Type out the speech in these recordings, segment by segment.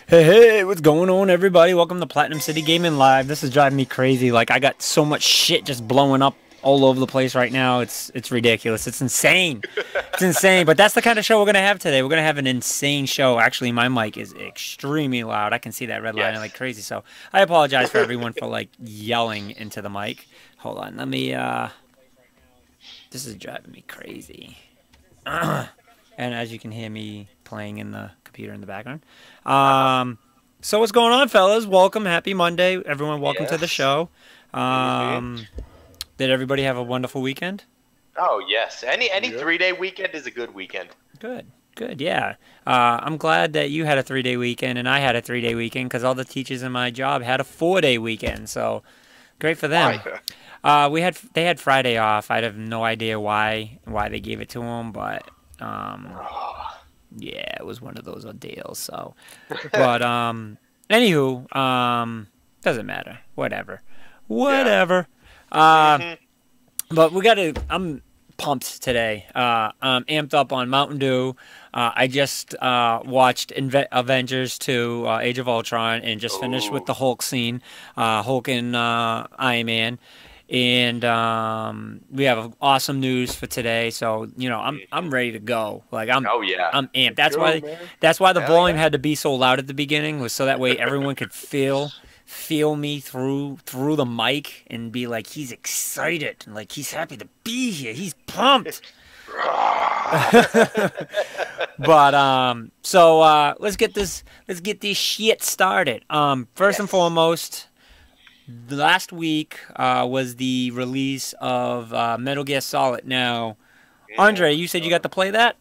Hey, hey, what's going on, everybody? Welcome to Platinum City Gaming Live. This is driving me crazy. Like, I got so much shit just blowing up all over the place right now. It's ridiculous. It's insane. It's insane. But that's the kind of show we're gonna have today. We're gonna have an insane show. Actually, my mic is extremely loud. I can see that red line like Yes. crazy. So I apologize for everyone for like yelling into the mic. Hold on. Let me. This is driving me crazy. And as you can hear me playing in the computer in the background. So what's going on, fellas? Welcome, happy Monday, everyone. Welcome to the Yes. show. hmm Um, did everybody have a wonderful weekend? Oh yes. Any Yep. 3-day weekend is a good weekend. Good, good, yeah. I'm glad that you had a 3-day weekend and I had a 3-day weekend because all the teachers in my job had a 4-day weekend. So great for them. They had Friday off. I have no idea why they gave it to them, but Oh. yeah, it was one of those deals. So, but anywho, doesn't matter. Whatever, Yeah. whatever. Uh, hmm but we got to. I'm pumped today. I'm amped up on Mountain Dew. I just watched Avengers 2, Age of Ultron, and just finished with Oh. the Hulk scene, Hulk and Iron Man. And we have awesome news for today. So I'm ready to go. Like Oh yeah. I'm amped. Let's go, man. That's why the Hell volume yeah. had to be so loud at the beginning, was so that way everyone could feel me through the mic and be like, he's excited and like he's happy to be here. He's pumped. But let's get this shit started. First and Yes. foremost, last week was the release of Metal Gear Solid. Now, Andre, you said you got to play that?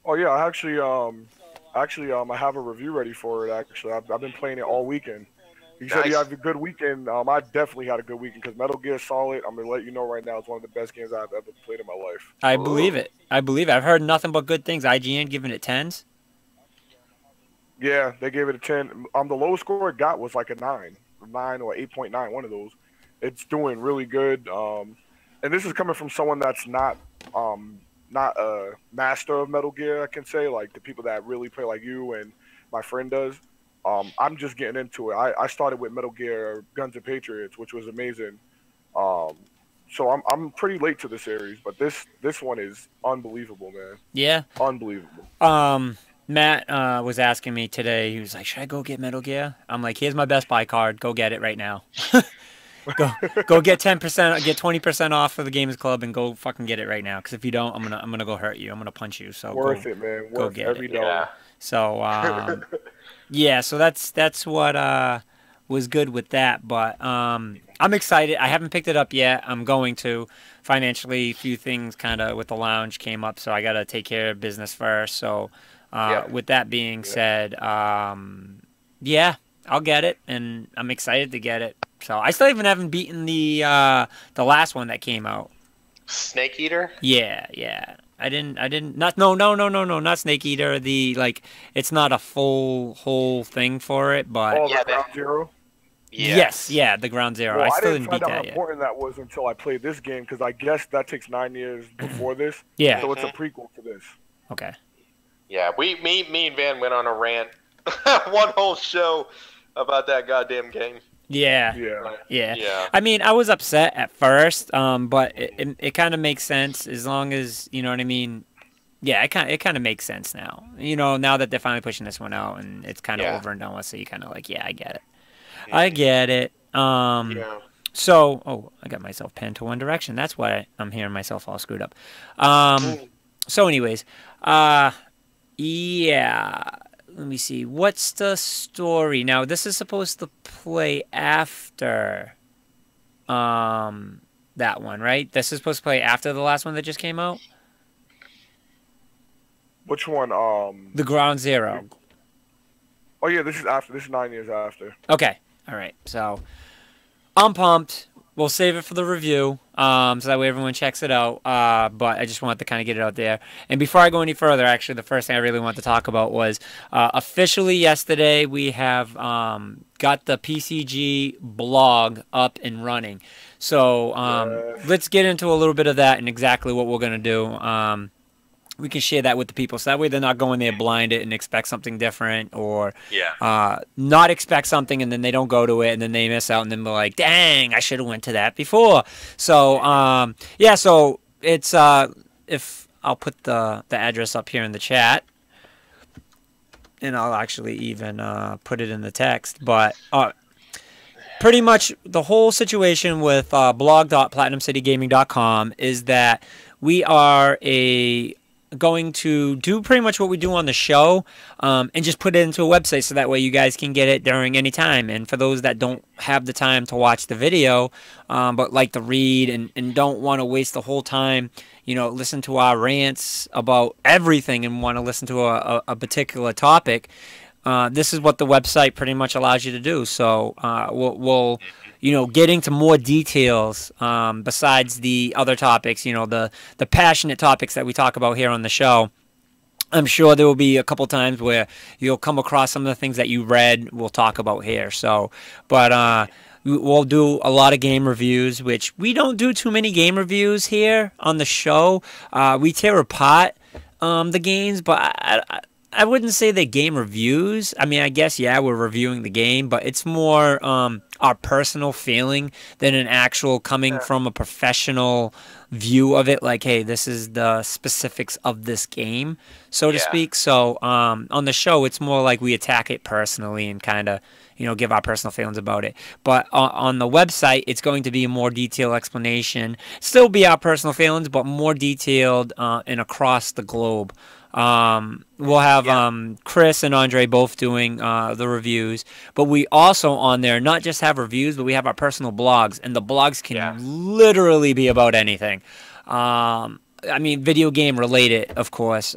Oh yeah, I have a review ready for it. Actually, I've been playing it all weekend. You said you Nice. have a good weekend. I definitely had a good weekend because Metal Gear Solid. I'm gonna let you know right now, it's one of the best games I've ever played in my life. I believe Ooh. it. I believe it. I've heard nothing but good things. IGN giving it tens. Yeah, they gave it a 10. The lowest score it got was like a 9 or 8.9, one of those. It's doing really good. And this is coming from someone that's not a master of Metal Gear. I can say like the people that really play like you and my friend does. I'm just getting into it. I started with Metal Gear Guns and Patriots, which was amazing. Um, so I'm pretty late to the series, but this one is unbelievable, man. Yeah. Unbelievable. Matt was asking me today. He was like, "Should I go get Metal Gear?" I'm like, "Here's my Best Buy card. Go get it right now. Go go get 10%, get 20% off for the Gamers Club, and go fucking get it right now. Because if you don't, I'm gonna go hurt you. I'm gonna punch you. So Worth it, man. go Worth get it. every Yeah. dollar. So yeah. So that's what was good with that. But I'm excited. I haven't picked it up yet. I'm going to. Financially, a few things kind of with the lounge came up, so I got to take care of business first. So Yep. with that being Yeah. said, yeah, I'll get it, and I'm excited to get it. So I still even haven't beaten the last one that came out. Snake Eater. Yeah, yeah. I didn't not no no no no no not Snake Eater. The like it's not a full whole thing for it, but Oh, the Yeah. Ground Zero. yes, Yes. yeah, the Ground Zero. Well, I I still didn't didn't beat find out how that yet. important that was until I played this game because I guess that takes 9 years before this. Yeah. So it's a hmm prequel to this. Okay. Yeah. Me and Van went on a rant, one whole show about that goddamn game. Yeah. Yeah. Like, Yeah. yeah. I mean, I was upset at first, but it kind of makes sense as long as, you know what I mean? Yeah, it kind of makes sense now. You know, now that they're finally pushing this one out and it's kind of Yeah. over and done with, so you kind of like, yeah, I get it. I hmm get it. Yeah. So, oh, I got myself pinned to One Direction. That's why I'm hearing myself all screwed up. Um, Mm. so anyways, uh, yeah, let me see. What's the story? Now, this is supposed to play after that one, right? This is supposed to play after the last one that just came out? Which one? The Ground Zero. Oh yeah, this is after. This is 9 years after. Okay. All right. So, I'm pumped. We'll save it for the review, so that way everyone checks it out. But I just wanted to kind of get it out there. And before I go any further, actually, the first thing I really wanted to talk about was officially yesterday we have got the PCG blog up and running. So Yes. let's get into a little bit of that and exactly what we're gonna do. we can share that with the people. So that way they're not going there blinded and expect something different, or not expect something and then they don't go to it and then they miss out and then they're like, dang, I should have went to that before. So yeah, so it's if I'll put the address up here in the chat, and I'll actually even put it in the text, but pretty much the whole situation with blog.platinumcitygaming.com is that we are going to do pretty much what we do on the show, and just put it into a website so that way you guys can get it during any time. And for those that don't have the time to watch the video, but like to read and don't want to waste the whole time, listen to our rants about everything and want to listen to a particular topic, this is what the website pretty much allows you to do. So we'll get into more details besides the other topics, the passionate topics that we talk about here on the show. I'm sure there will be a couple times where you'll come across some of the things that you read we'll talk about here. So, but we'll do a lot of game reviews, which we don't do too many game reviews here on the show. We tear apart the games, but I wouldn't say they're game reviews. I mean, I guess, yeah, we're reviewing the game, but it's more our personal feeling than an actual coming from a professional view of it. Like, hey, this is the specifics of this game, so to speak. So on the show, it's more like we attack it personally and kind of, give our personal feelings about it. But on the website, it's going to be a more detailed explanation. Still be our personal feelings, but more detailed and across the globe. We'll have Chris and Andre both doing the reviews, but we also on there not just have reviews, but we have our personal blogs, and the blogs can literally be about anything. I mean, video game related, of course.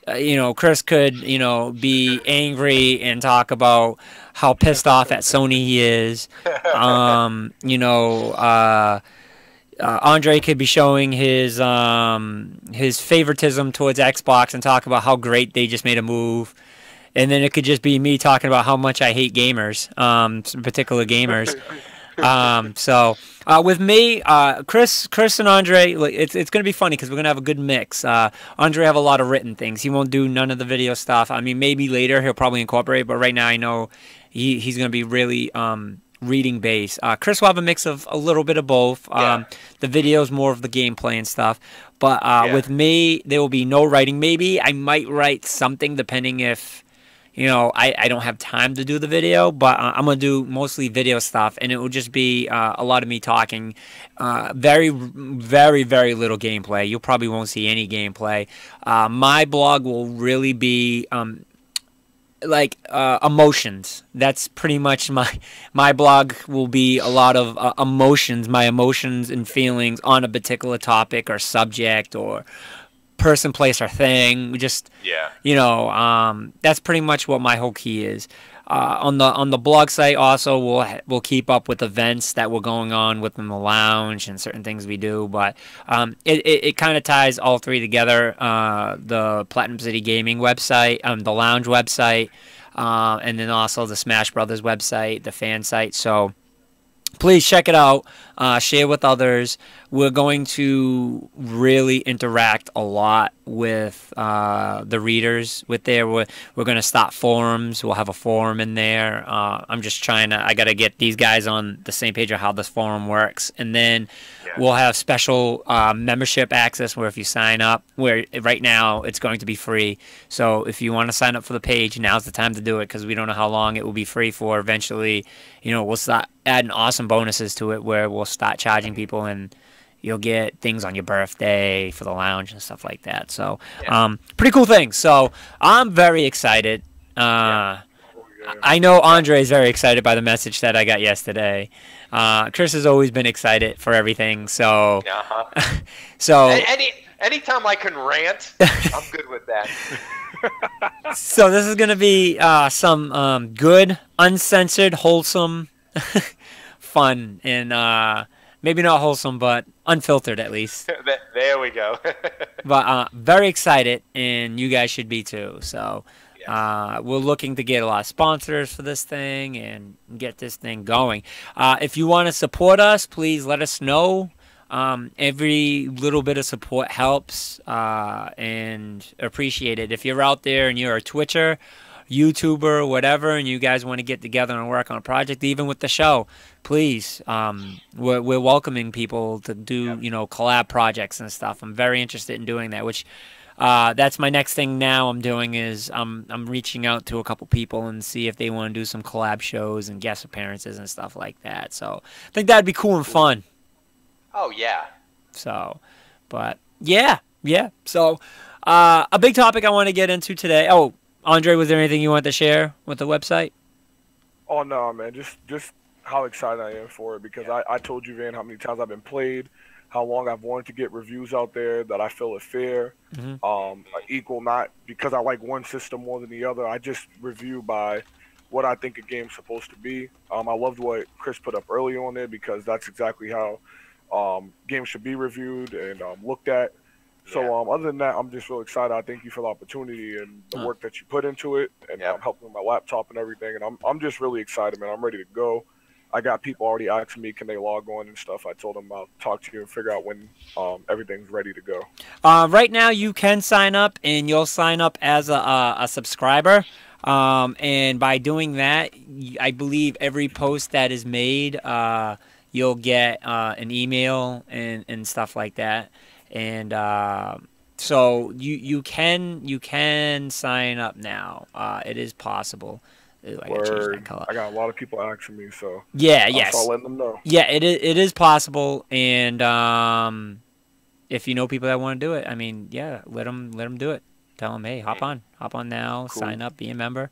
Chris could, be angry and talk about how pissed off at Sony he is. Andre could be showing his favoritism towards Xbox and talk about how great they just made a move. And then it could just be me talking about how much I hate gamers, some particular gamers. So with me, Chris and Andre, it's going to be funny because we're going to have a good mix. Andre have a lot of written things. He won't do none of the video stuff. I mean, maybe later he'll probably incorporate, but right now I know he's going to be really reading based. Chris will have a mix of a little bit of both. The videos more of the gameplay and stuff. But with me, there will be no writing. Maybe I might write something depending if I don't have time to do the video, but I'm going to do mostly video stuff, and it will just be a lot of me talking. Very, very, very little gameplay. You probably won't see any gameplay. My blog will really be emotions. That's pretty much my blog will be a lot of emotions, my emotions and feelings on a particular topic or subject or person, place, or thing. Just that's pretty much what my whole key is. On the blog site also we'll keep up with events that were going on within the lounge and certain things we do, but it kind of ties all three together. The Platinum City Gaming website, the lounge website, and then also the Smash Brothers website, the fan site. So please check it out, share with others. We're going to really interact a lot with the readers with there. We're going to start forums. We'll have a forum in there. I'm just I got to get these guys on the same page of how this forum works. And then we'll have special membership access where if you sign up, where right now it's going to be free. So if you want to sign up for the page, now's the time to do it because we don't know how long it will be free for. Eventually, we'll start adding awesome bonuses to it where we'll start charging people, and you'll get things on your birthday for the lounge and stuff like that. So, pretty cool things. So, I'm very excited. I know Andre is very excited by the message that I got yesterday. Chris has always been excited for everything. So, so anytime I can rant, I'm good with that. So this is gonna be some good, uncensored, wholesome fun, and maybe not wholesome, but unfiltered at least. There we go. But very excited, and you guys should be too. So we're looking to get a lot of sponsors for this thing and get this thing going. If you want to support us, please let us know. Every little bit of support helps, and appreciate it. If you're out there and you're a Twitcher, YouTuber, whatever, and you guys want to get together and work on a project, even with the show, please, we're welcoming people to do, collab projects and stuff. I'm very interested in doing that, which that's my next thing now I'm doing is I'm reaching out to a couple people and see if they want to do some collab shows and guest appearances and stuff like that. So I think that'd be cool and fun. Oh, yeah. So, but yeah. So a big topic I want to get into today. Oh, Andre, was there anything you want to share with the website? Oh no, man, just how excited I am for it because I told you, Van, how many times I've been played, how long I've wanted to get reviews out there that I feel are fair, equal, not because I like one system more than the other. I just review by what I think a game's supposed to be. I loved what Chris put up earlier on there because that's exactly how games should be reviewed and looked at. So other than that, I'm just real excited. I thank you for the opportunity and the work that you put into it, and helping with my laptop and everything. And I'm just really excited, man. I'm ready to go. I got people already asking me, can they log on and stuff. I told them I'll talk to you and figure out when everything's ready to go. Right now, you can sign up, and you'll sign up as a subscriber. And by doing that, I believe every post that is made, you'll get an email and stuff like that. And so you can sign up now. It is possible. Ooh, I gotta change that color. I got a lot of people asking me, so I'll let them know. Yeah, it is possible, and if you know people that want to do it, I mean, let them do it. Tell them, hey, hop on now, cool. Sign up, be a member,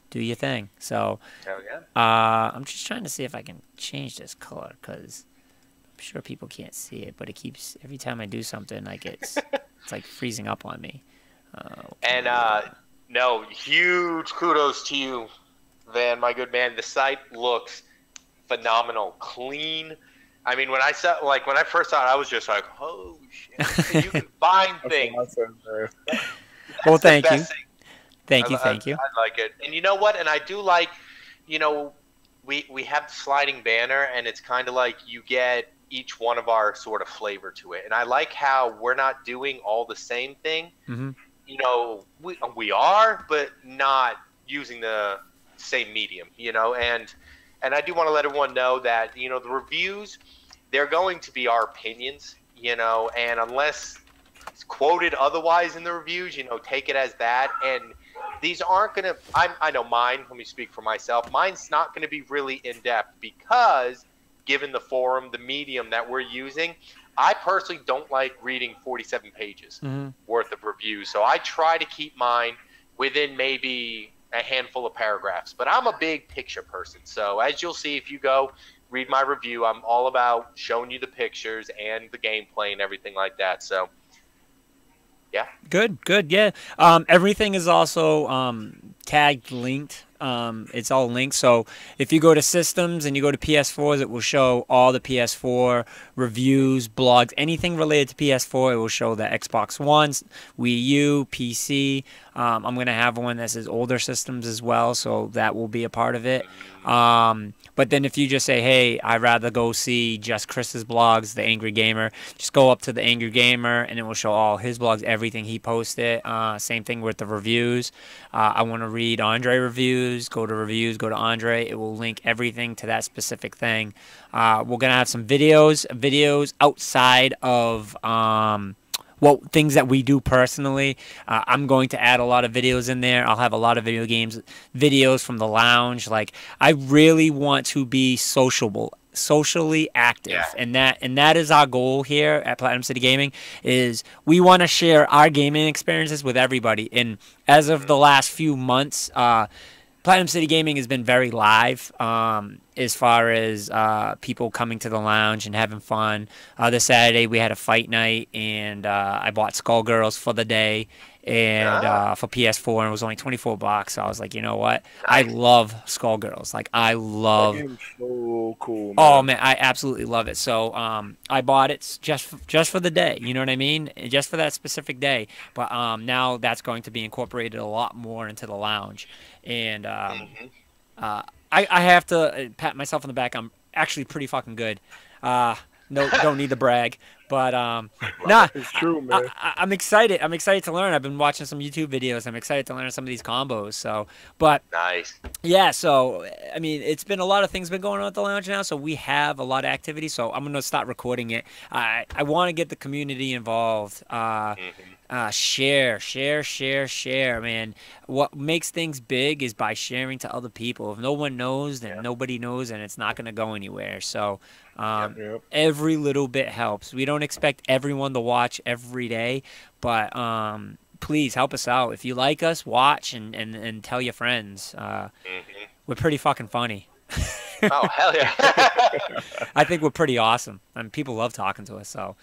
do your thing. So, hell yeah. I'm just trying to see if I can change this color because I'm sure people can't see it, but it keeps every time I do something, like it's like freezing up on me. No, huge kudos to you, Van, my good man. The site looks phenomenal, clean. I mean, when I first saw it, I was just like, "Oh shit! You can find things." Well, thank you. Thank you. I like it, and you know what? And I do like, we have the sliding banner, and it's kind of like you get each one of our sort of flavor to it, and I like how we're not doing all the same thing. Mm-hmm. We are, but not using the same medium, and I do want to let everyone know that, the reviews, they're going to be our opinions, and unless it's quoted otherwise in the reviews, take it as that. And these aren't going to, I know mine, let me speak for myself, mine's not going to be really in-depth because given the forum, the medium that we're using, I personally don't like reading 47 pages worth of reviews. So I try to keep mine within maybe a handful of paragraphs. But I'm a big picture person. So as you'll see, if you go read my review, I'm all about showing you the pictures and the gameplay and everything like that. So, yeah. Good, yeah. Everything is also tagged, linked. It's all linked. So if you go to systems and you go to PS4s, it will show all the PS4 reviews, blogs, anything related to PS4. It will show the Xbox One, Wii U, PC. I'm going to have one that says older systems as well, so that will be a part of it. But then if you just say, hey, I'd rather go see just Chris's blogs, The Angry Gamer, just go up to The Angry Gamer, and it will show all his blogs, everything he posted. Same thing with the reviews. I want to read Andre reviews, go to Andre. It will link everything to that specific thing. We're going to have some videos outside of things that we do personally. I'm going to add a lot of videos in there. I'll have a lot of videos from the lounge. Like, I really want to be socially active, and that is our goal here at Platinum City Gaming. Is we want to share our gaming experiences with everybody. And as of the last few months, Platinum City Gaming has been very live as far as people coming to the lounge and having fun. This Saturday we had a fight night, and I bought Skullgirls for the day and for PS4, and it was only $24. So I was like, you know what? I love Skullgirls. Like, I love. That game's so cool, man. Oh man, I absolutely love it. So I bought it just for the day. You know what I mean? Just for that specific day. But now that's going to be incorporated a lot more into the lounge. And I have to pat myself on the back. I'm actually pretty fucking good. No, don't need to brag. But Love it. It's true, man. I'm excited. I'm excited to learn. I've been watching some YouTube videos. I'm excited to learn some of these combos. So, but Nice. yeah, so I mean, it's been a lot of things been going on at the lounge now, so we have a lot of activity. So I'm gonna start recording it. I want to get the community involved. Hmm. Share, man. What makes things big is by sharing to other people. If no one knows, then Yeah. nobody knows, and it's not gonna go anywhere. So, Yep. Yep. every little bit helps. We don't expect everyone to watch every day, but please help us out. If you like us, watch and tell your friends. Hmm. We're pretty fucking funny. Oh, hell yeah. I think we're pretty awesome. I mean, people love talking to us, so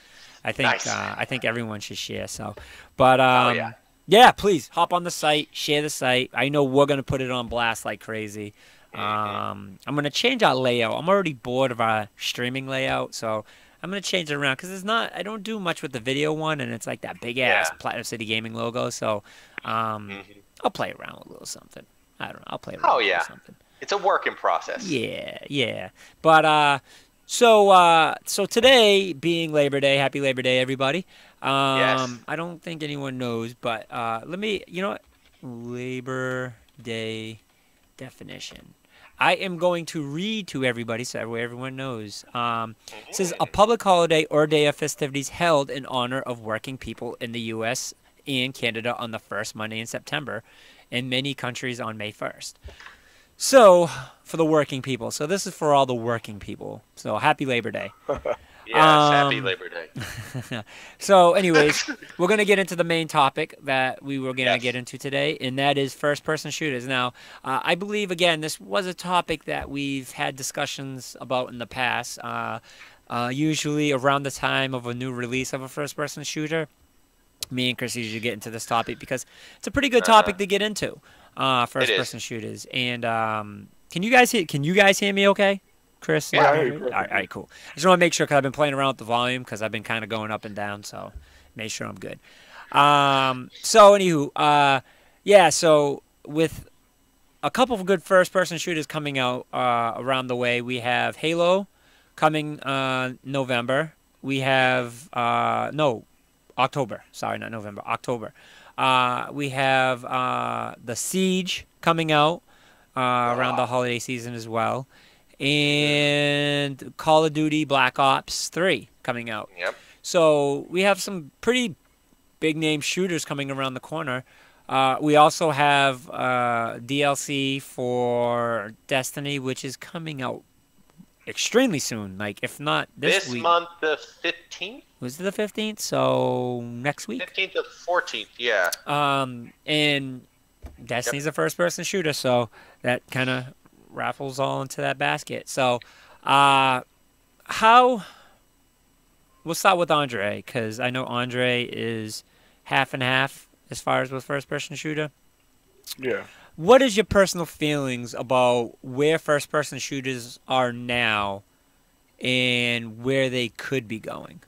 Nice. I think everyone should share. So, but Oh, yeah. yeah, please hop on the site, share the site. I know we're gonna put it on blast like crazy. Hmm. I'm gonna change our layout. I'm already bored of our streaming layout, so I'm gonna change it around because it's not. I don't do much with the video one, and it's like that big ass Yeah. Platinum City Gaming logo. So, um, Hmm. I'll play around with a little something. I don't know. I'll play around Oh, with a yeah. little something. It's a work in process. Yeah, yeah. But so today being Labor Day, happy Labor Day, everybody. Yes. I don't think anyone knows, but let me. You know what? Labor Day definition. I am going to read to everybody so that way everyone knows. It says a Mhm. public holiday or day of festivities held in honor of working people in the U.S. and Canada on the first Monday in September, in many countries on May 1st. So, for the working people. So this is for all the working people. So happy Labor Day. Yes. Happy Um, Labor Day. so, anyways, we're gonna get into the main topic that we were gonna get Yes. into today, and that is first-person shooters. Now, I believe again this was a topic that we've had discussions about in the past. Usually around the time of a new release of a first-person shooter, me and Chris usually get into this topic because it's a pretty good Uh-huh. topic to get into. It First is. person shooters. And can you guys hear me okay? Chris and Yeah, I Yeah. hear you Andre? All right, perfectly. cool. I just want to make sure because I've been playing around with the volume because I've been kind of going up and down, so make sure I'm good. So anywho, yeah, so with a couple of good first person shooters coming out around the way, we have Halo coming November. We have no, October. Sorry, not November. October. We have the Siege coming out around the Ah. holiday season as well, Mhm. and Call of Duty Black Ops 3 coming out. Yep. So we have some pretty big name shooters coming around the corner. We also have DLC for Destiny, which is coming out extremely soon. Like, if not this This week, month, the 15th? was it the 15th? So next week. 15th to 14th, yeah. And Yep. Destiny's a first person shooter, so that kind of raffles all into that basket. So, uh, how we'll start with Andre because I know Andre is half and half as far as with first person shooter. Yeah. What is your personal feelings about where first person shooters are now and where they could be going?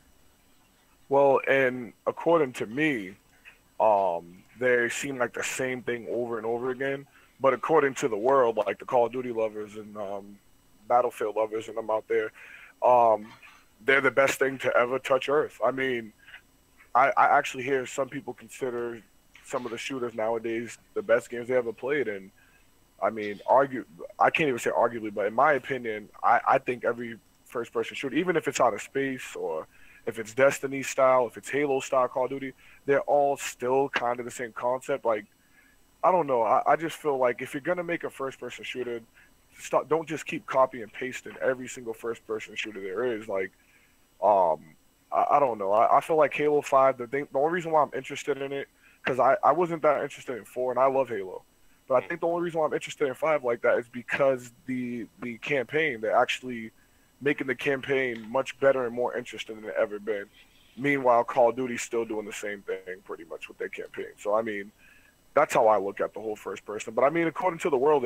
Well, and according to me, they seem like the same thing over and over again. But according to the world, like the Call of Duty lovers and Battlefield lovers and them out there, um, they're the best thing to ever touch Earth. I mean, I actually hear some people consider some of the shooters nowadays the best games they ever played, and I mean, I can't even say arguably, but in my opinion, I think every first person shooter, even if it's out of space or if it's Destiny style, if it's Halo style Call of Duty, they're all still kind of the same concept. Like, I don't know. I just feel like if you're gonna make a first person shooter, don't just keep copy and pasting every single first person shooter there is. Like, um, I don't know. I feel like Halo 5, the only reason why I'm interested in it, because I wasn't that interested in 4, and I love Halo. But I think the only reason why I'm interested in 5 like that is because the campaign, they're actually making the campaign much better and more interesting than it ever been. Meanwhile, Call of Duty's still doing the same thing pretty much with their campaign. So, I mean, that's how I look at the whole first person. But, I mean, according to the world,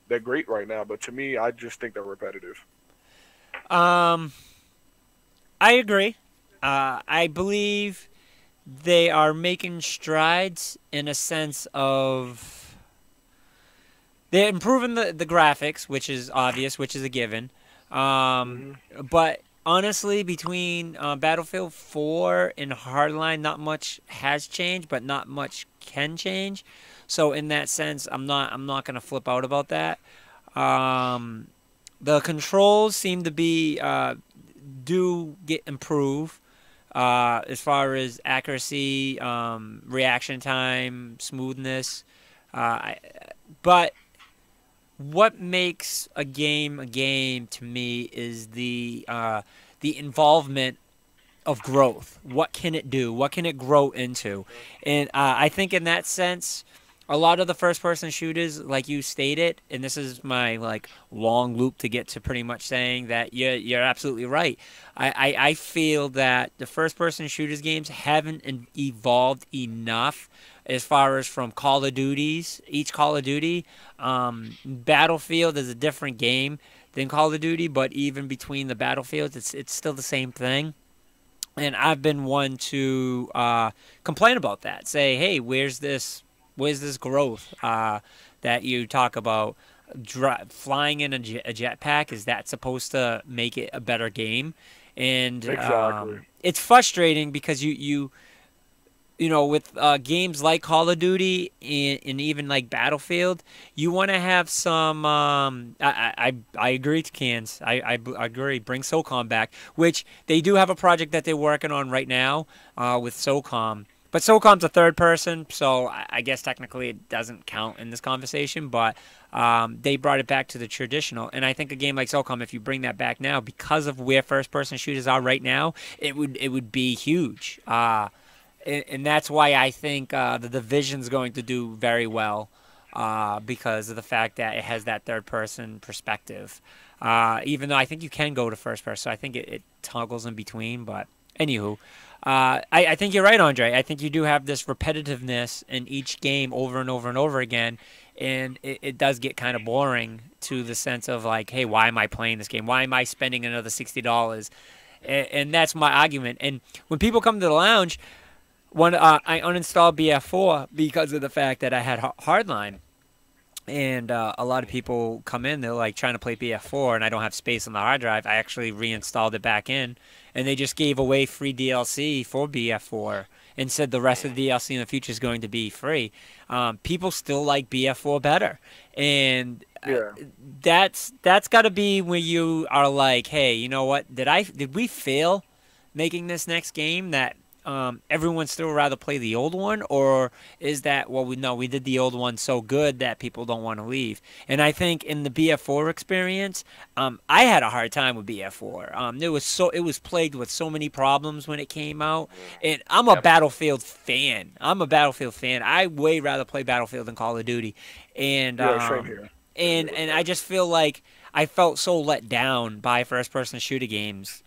they're great right now. But to me, I just think they're repetitive. Um, I agree. I believe they are making strides in a sense of they're improving the graphics, which is obvious, which is a given. Um, Hmm. but honestly, between Battlefield 4 and Hardline, not much has changed, but not much can change. So in that sense, I'm not gonna flip out about that. Um, the controls seem to be do get improve as far as accuracy, reaction time, smoothness. I, but what makes a game to me is the involvement of growth. What can it do? What can it grow into? And I think in that sense, a lot of the first-person shooters, like you stated, and this is my like long loop to get to pretty much saying that you're absolutely right. I feel that the first-person shooters games haven't evolved enough as far as from Call of Duties. Each Call of Duty, Battlefield is a different game than Call of Duty, but even between the battlefields, it's still the same thing. And I've been one to complain about that. Say, hey, where's this growth that you talk about? Flying in a jetpack, is that supposed to make it a better game? And Exactly. it's frustrating because with games like Call of Duty and even like Battlefield, you want to have some. I agree to Cans. I agree. Bring SOCOM back, which they do have a project that they're working on right now with SOCOM. But SOCOM's a third person, so I guess technically it doesn't count in this conversation. But they brought it back to the traditional, and I think a game like SOCOM, if you bring that back now, because of where first-person shooters are right now, it would be huge. And that's why I think the Division's going to do very well because of the fact that it has that third-person perspective. Even though I think you can go to first person, so I think it toggles in between. But anywho, I think you're right, Andre. I think you do have this repetitiveness in each game over and over and over again, and it does get kind of boring to the sense of like, hey, why am I playing this game? Why am I spending another $60? And that's my argument. And when people come to the lounge, I uninstalled BF4 because of the fact that I had Hardline, and a lot of people come in. They're like trying to play BF4, and I don't have space on the hard drive. I actually reinstalled it back in, and they just gave away free DLC for BF4 and said the rest of the DLC in the future is going to be free. People still like BF4 better, and Yeah. that's got to be where you are like, hey, you know what? Did we fail making this next game that everyone still rather play the old one, or is that, well, we did the old one so good that people don't want to leave? And I think in the BF4 experience, I had a hard time with BF4. It was plagued with so many problems when it came out, and I'm a Yep. Battlefield fan. I way rather play Battlefield than Call of Duty, and Yeah, same here. and I just feel like I felt so let down by first-person shooter games.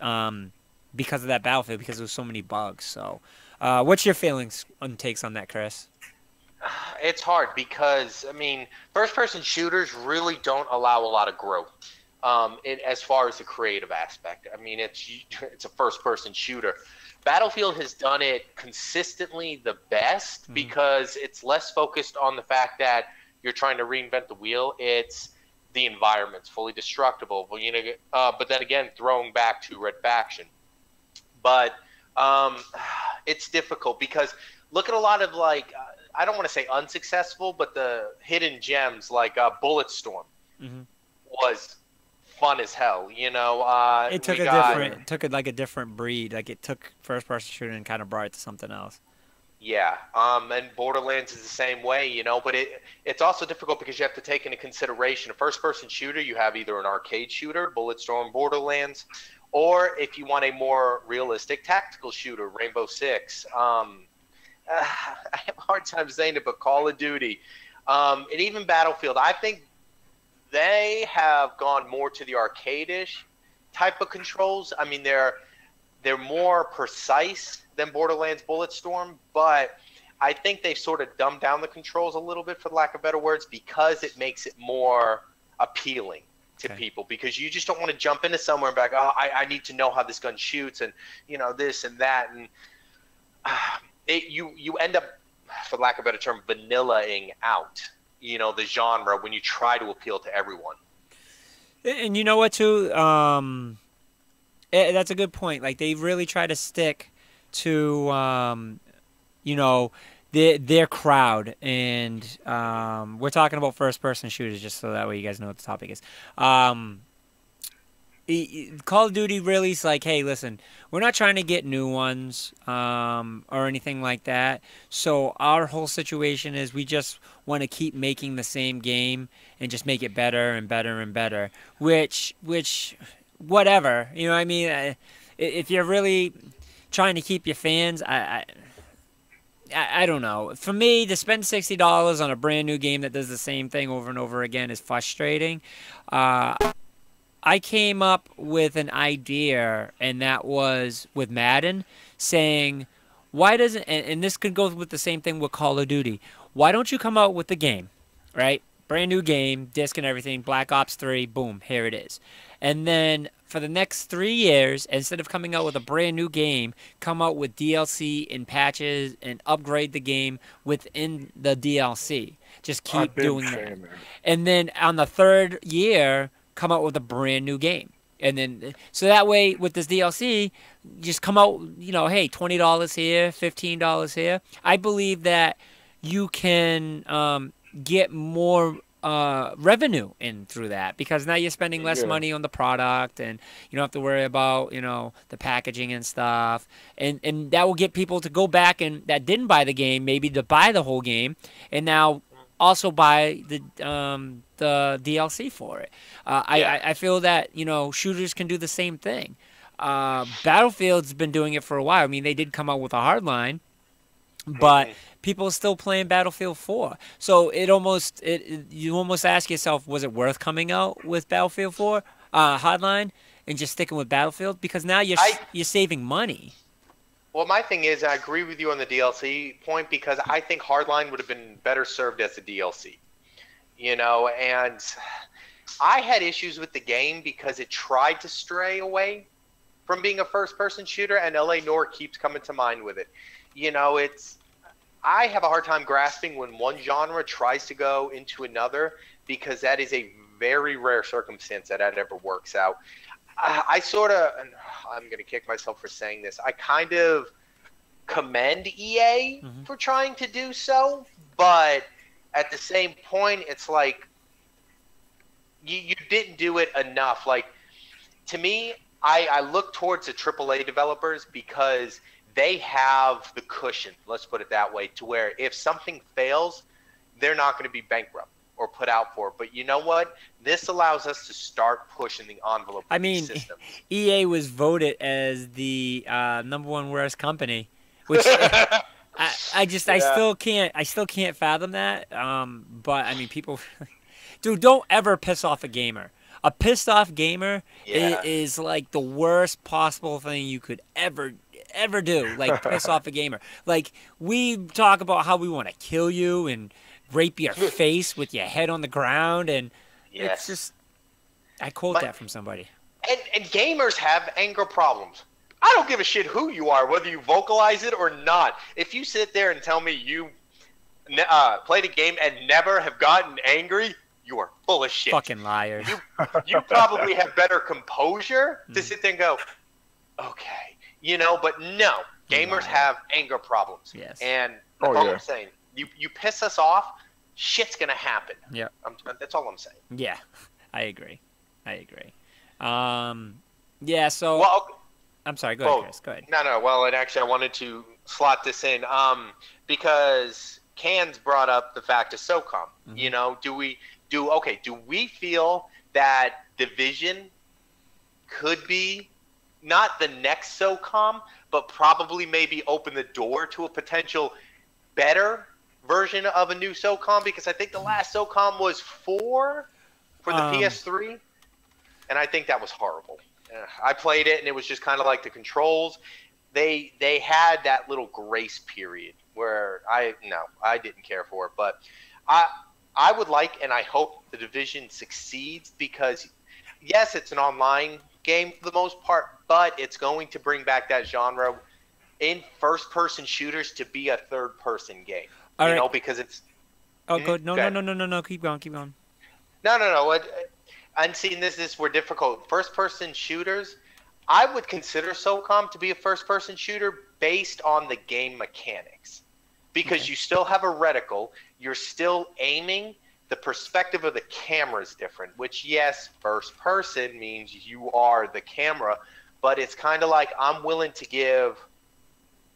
Because of that Battlefield, because there was so many bugs. So, what's your feelings and takes on that, Chris? It's hard because I mean, first-person shooters really don't allow a lot of growth. As far as the creative aspect, I mean, it's a first-person shooter. Battlefield has done it consistently the best because it's less focused on the fact that you're trying to reinvent the wheel. It's the environment's fully destructible. Well, but then again, throwing back to Red Faction. But it's difficult because look at a lot of I don't want to say unsuccessful, but the hidden gems like Bulletstorm was fun as hell. It took like a different breed. Like it took first person shooter and kind of brought it to something else. Yeah, and Borderlands is the same way, but it's also difficult because you have to take into consideration a first-person shooter. You have either an arcade shooter, Bulletstorm, Borderlands, or if you want a more realistic tactical shooter, Rainbow Six. I have a hard time saying it, but Call of Duty, and even Battlefield, I think they have gone more to the arcade-ish type of controls. I mean, they're more precise than Borderlands Bulletstorm, but I think they've sort of dumbed down the controls a little bit, for lack of better words, because it makes it more appealing to people, because you just don't want to jump into somewhere and be like, oh, I need to know how this gun shoots, and this and that, and you end up, for lack of a better term, vanillaing out the genre when you try to appeal to everyone. And you know what, too? That's a good point. Like they really try to stick to you know, their crowd, and we're talking about first person shooters, just so that way you guys know what the topic is. Um, Call of Duty really is like, hey, listen, we're not trying to get new ones or anything like that. So our whole situation is we just want to keep making the same game and just make it better and better and better. Which, whatever, you know what I mean? If you're really trying to keep your fans, I don't know. For me, to spend $60 on a brand new game that does the same thing over and over again is frustrating. Uh, I came up with an idea, and that was with Madden, saying, why doesn't, and this could go with the same thing with Call of Duty, why don't you come out with the game, right? Brand new game, disc and everything, Black Ops 3, boom, here it is. And then for the next 3 years, instead of coming out with a brand new game, come out with DLC and patches and upgrade the game within the DLC. Just I've keep been doing that. saying that. And then on the third year, come out with a brand new game. And then, so that way with this DLC, just come out, hey, $20 here, $15 here. I believe that you can get more revenue in through that, because now you're spending less Yeah, money on the product, and you don't have to worry about, the packaging and stuff. And that will get people to go back and that didn't buy the game, maybe to buy the whole game, and now also buy the DLC for it. Yeah. I feel that shooters can do the same thing. Battlefield's been doing it for a while. I mean, they did come out with a hardline, but Hmm. people are still playing Battlefield 4. So you almost ask yourself, was it worth coming out with Battlefield 4 hardline and just sticking with Battlefield, because now I you're saving money. Well, my thing is, I agree with you on the DLC point because I think Hardline would have been better served as a DLC. And I had issues with the game because it tried to stray away from being a first-person shooter, and LA Noire keeps coming to mind with it. It's I have a hard time grasping when one genre tries to go into another, because that is a very rare circumstance that ever works out. I sort of, and I'm going to kick myself for saying this, I kind of commend EA Hmm. for trying to do so, but at the same point, it's like you didn't do it enough. Like, to me, I look towards the AAA developers because they have the cushion, let's put it that way, to where if something fails, they're not going to be bankrupt or put out for it. But you know what? This allows us to start pushing the envelope I with these mean, systems. EA was voted as the number one worst company, which I Yeah. still can't fathom that. But I mean, people, dude, don't ever piss off a gamer. A pissed off gamer Yeah. is like the worst possible thing you could ever do. Like, piss off a gamer. Like, we talk about how we want to kill you and rape your face with your head on the ground, and it's Yes. just, I quote My, that from somebody. and gamers have anger problems. I don't give a shit who you are, whether you vocalize it or not. If you sit there and tell me you played a game and never have gotten angry, you are full of shit. Fucking liars. You probably have better composure to Mm. sit there and go, okay, but no, gamers Liar. have anger problems, Yes. and Oh, that's all yeah. I'm saying. You piss us off, shit's gonna happen. Yep. That's all I'm saying. Yeah, I agree. I agree. Yeah. So Well, I'm sorry. Go ahead, oh, Chris. Go ahead. no. Well, and actually, I wanted to slot this in because Cans brought up the fact of SOCOM. Mhm. Do we feel that Division could be not the next SOCOM, but probably maybe open the door to a potential better version of a new SOCOM? Because I think the last SOCOM was 4 for the Um, PS3, and I think that was horrible. I played it, and it was just kind of like the controls. They had that little grace period where I didn't care for it, but I would like, and I hope the Division succeeds, because yes, it's an online game for the most part, but it's going to bring back that genre in first-person shooters to be a third-person game. All right. Because it's Oh, Mhm. good. No, Go no, ahead. no, no, no, no. Keep going. Keep going. No. I'm seeing this is where difficult first-person shooters. I would consider SOCOM to be a first-person shooter based on the game mechanics, because you still have a reticle, you're still aiming. The perspective of the camera is different, which, yes, first person means you are the camera, but it's kind of like I'm willing to give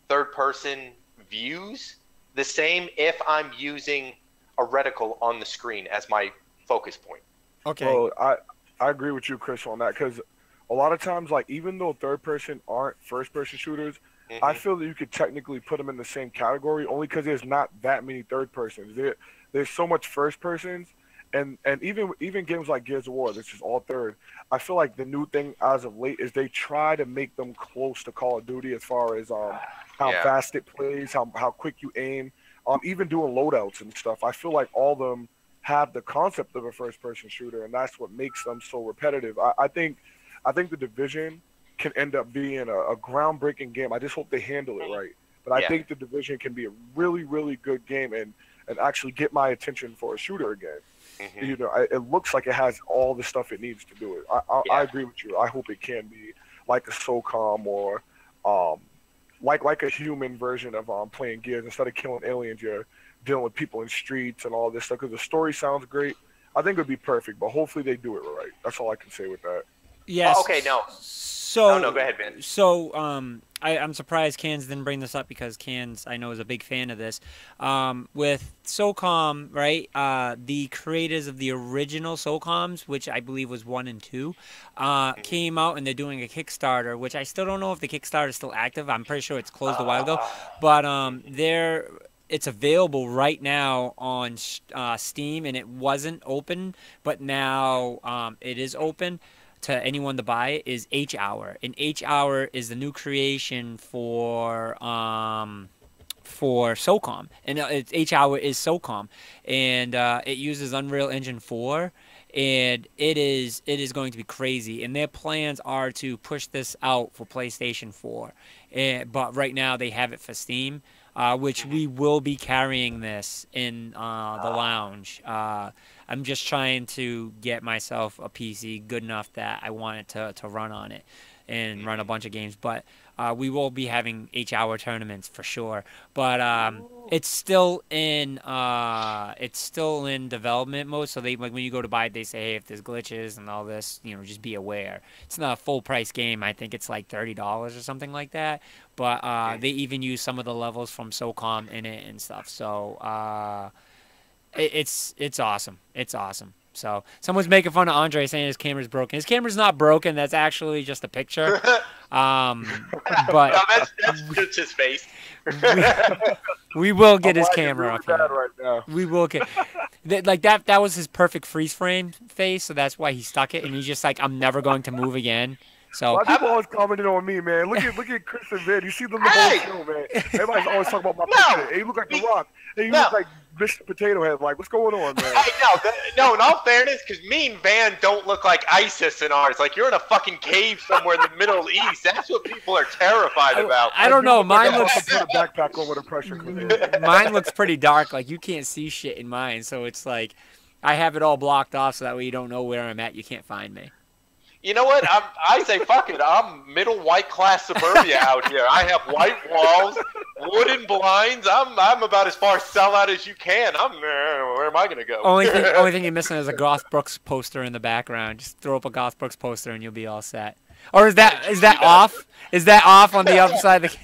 third person views the same if I'm using a reticle on the screen as my focus point. Okay. Well, I agree with you, Chris, on that, because a lot of times, like, even though third person aren't first person shooters, I feel that you could technically put them in the same category only because there's not that many third persons. There's so much first persons, and even games like Gears of War, this is all third. I feel like the new thing as of late is they try to make them close to Call of Duty as far as how fast it plays, how quick you aim, even doing loadouts and stuff. I feel like all of them have the concept of a first person shooter, and that's what makes them so repetitive. I think the Division can end up being a groundbreaking game. I just hope they handle it right. But I think the Division can be a really, really good game and actually get my attention for a shooter again. You know, it looks like it has all the stuff it needs to do it. I agree with you. I hope it can be like a SOCOM or like a human version of playing Gears. Instead of killing aliens, you're dealing with people in streets and all this stuff. Because the story sounds great. I think it would be perfect, but hopefully they do it right. That's all I can say with that. Yes. Oh, okay, no. So no, go ahead, Ben. So I'm surprised Cans didn't bring this up because Cans, I know, is a big fan of this. With SOCOM, right? The creators of the original SOCOMs, which I believe was 1 and 2, came out and they're doing a Kickstarter, which I still don't know if the Kickstarter is still active. I'm pretty sure it's closed a while ago, but it's available right now on Steam, and it wasn't open, but now it is open to anyone to buy it. Is H Hour, and H Hour is the new creation for SOCOM, and H Hour is SOCOM, and it uses Unreal Engine 4, and it is going to be crazy, and their plans are to push this out for PlayStation 4, but right now they have it for Steam. Which we will be carrying this in the lounge. I'm just trying to get myself a PC good enough that I want it to run on it and run a bunch of games. But we will be having H-hour tournaments for sure. But it's still in development mode. So they, like, when you go to buy it, they say, hey, if there's glitches and all this, you know, just be aware. It's not a full price game. I think it's like $30 or something like that. But they even use some of the levels from SOCOM in it and stuff. So it's awesome. It's awesome. So someone's making fun of Andre saying his camera's broken. His camera's not broken. That's actually just a picture. But no, that's just his face. we will get his camera up. Right now. We will get like that. That was his perfect freeze frame face. So that's why he stuck it. And he's just like, I'm never going to move again. So why people always commenting on me, man? Look at Chris and Vin. You see them the whole show, man. Everybody's always talking about my picture. Hey, you look like The Rock. Hey, you look like Mr. Potato Head. Like, what's going on, man? Hey, no. In all fairness, because me and Van don't look like ISIS in ours. Like, you're in a fucking cave somewhere in the Middle East. That's what people are terrified about. I don't know. Mine looks. Put a backpack on with a pressure cooker. Mine looks pretty dark. Like, you can't see shit in mine. So it's like, I have it all blocked off so that way you don't know where I'm at. You can't find me. You know what? I say fuck it. I'm middle white class suburbia out here. I have white walls, wooden blinds. I'm about as far sellout as you can. Where am I gonna go? Only thing you're missing is a Garth Brooks poster in the background. Just throw up a Garth Brooks poster and you'll be all set. Or is that off? Is that off on the other side of the?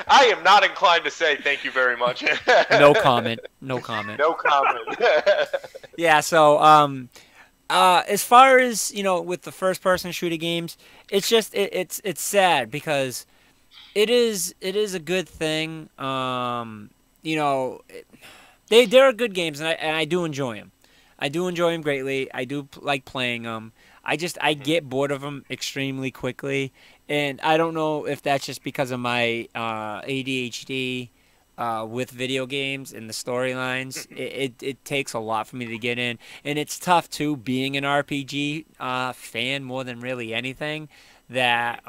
I am not inclined to say thank you very much. No comment. No comment. No comment. Yeah. So as far as, you know, with the first-person shooter games, it's just it's sad because it is a good thing. You know, they're good games, and I do enjoy them. I do enjoy them greatly. I do like playing them. I get bored of them extremely quickly, and I don't know if that's just because of my ADHD. With video games and the storylines, it takes a lot for me to get in, and it's tough too, being an RPG fan more than really anything, that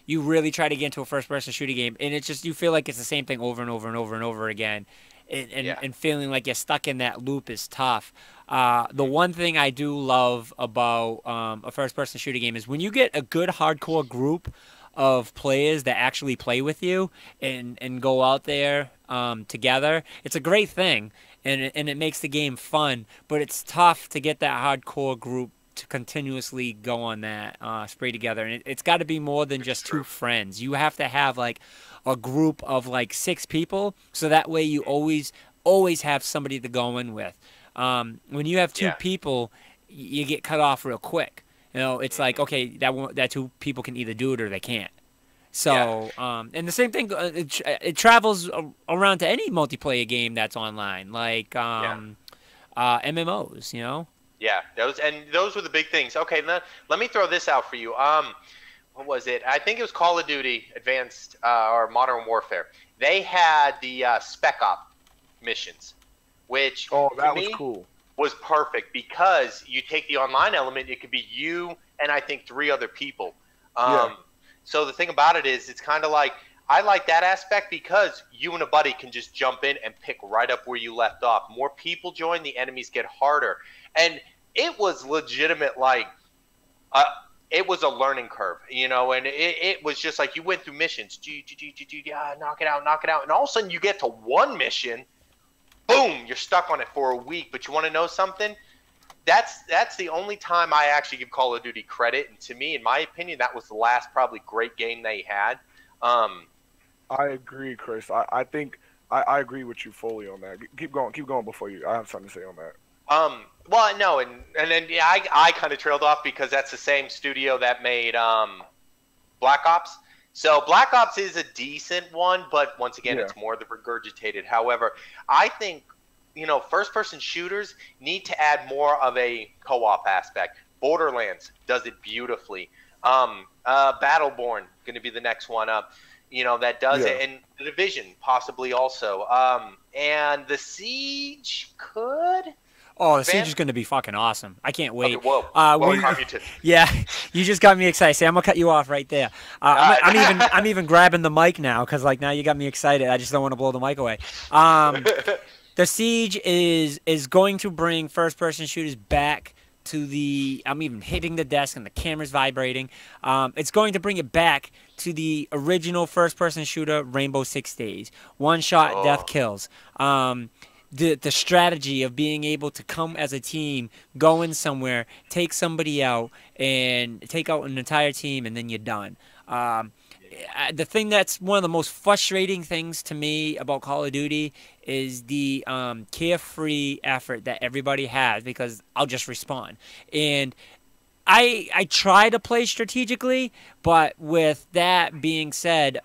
you really try to get into a first-person shooting game, and it's just, you feel like it's the same thing over and over and over and over again, Yeah. and feeling like you're stuck in that loop is tough. The one thing I do love about a first-person shooter game is when you get a good hardcore group of players that actually play with you and go out there together. It's a great thing, and it makes the game fun. But it's tough to get that hardcore group to continuously go on that spree together, and it's got to be more than just two friends. You have to have like a group of like 6 people, so that way you always have somebody to go in with. When you have two Yeah. people, you get cut off real quick. You know, it's like, okay, that 2 people can either do it or they can't. So, and the same thing, it travels around to any multiplayer game that's online, like MMOs. You know. Yeah, those were the big things. Okay, let me throw this out for you. What was it? I think it was Call of Duty Advanced or Modern Warfare. They had the Spec Op missions, which that was cool. Was perfect because you take the online element. It could be you and I think 3 other people. So the thing about it is, it's kind of like, I like that aspect because you and a buddy can just jump in and pick right up where you left off. More people join, the enemies get harder. And it was legitimate, like, it was a learning curve, you know, and it was just like you went through missions, knock it out. And all of a sudden you get to one mission, boom, you're stuck on it for a week. But you want to know something? That's the only time I actually give Call of Duty credit. And to me, in my opinion, that was the last probably great game they had. I agree, Chris. I think I agree with you fully on that. Keep going before you. I have something to say on that. Well, no, and then I kind of trailed off because that's the same studio that made Black Ops. So Black Ops is a decent one, but once again, it's more the regurgitated. However, I think, you know, first-person shooters need to add more of a co-op aspect. Borderlands does it beautifully. Battleborn going to be the next one up. You know, that does it, and The Division possibly also. And The Siege could. Oh, the Siege is going to be fucking awesome. I can't wait. Okay, whoa. Yeah, you just got me excited. See, I'm going to cut you off right there. I'm even grabbing the mic now because, like, now you got me excited. I just don't want to blow the mic away. The Siege is going to bring first-person shooters back to the... I'm even hitting the desk and the camera's vibrating. It's going to bring it back to the original first-person shooter, Rainbow Six Siege. One-shot, death kills. The strategy of being able to come as a team, go in somewhere, take somebody out, and take out an entire team, and then you're done. The thing that's one of the most frustrating things to me about Call of Duty is the carefree effort that everybody has, because I'll just respawn. And I try to play strategically, but with that being said,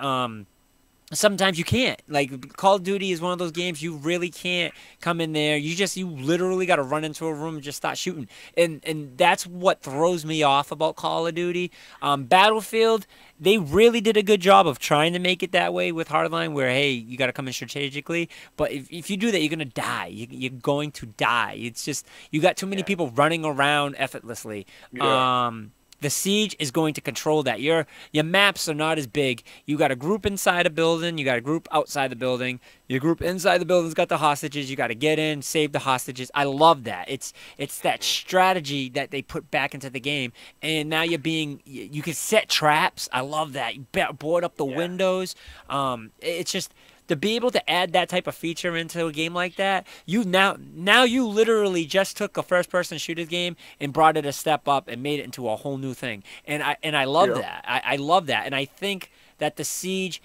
sometimes you can't. Like, Call of Duty is one of those games you really can't come in there. You literally got to run into a room and just start shooting. And that's what throws me off about Call of Duty. Battlefield, they really did a good job of trying to make it that way with Hardline, where, hey, you got to come in strategically. But if you do that, you're going to die. You're going to die. It's just, you got too many people running around effortlessly. The Siege is going to control that. Your maps are not as big. You got a group inside a building. You got a group outside the building. Your group inside the building's got the hostages. You got to get in, save the hostages. I love that. It's that strategy that they put back into the game. And now you can set traps. I love that. You board up the windows. It's just... to be able to add that type of feature into a game like that, now you literally just took a first-person shooter game and brought it a step up and made it into a whole new thing. And I love that. I love that. And I think that the Siege,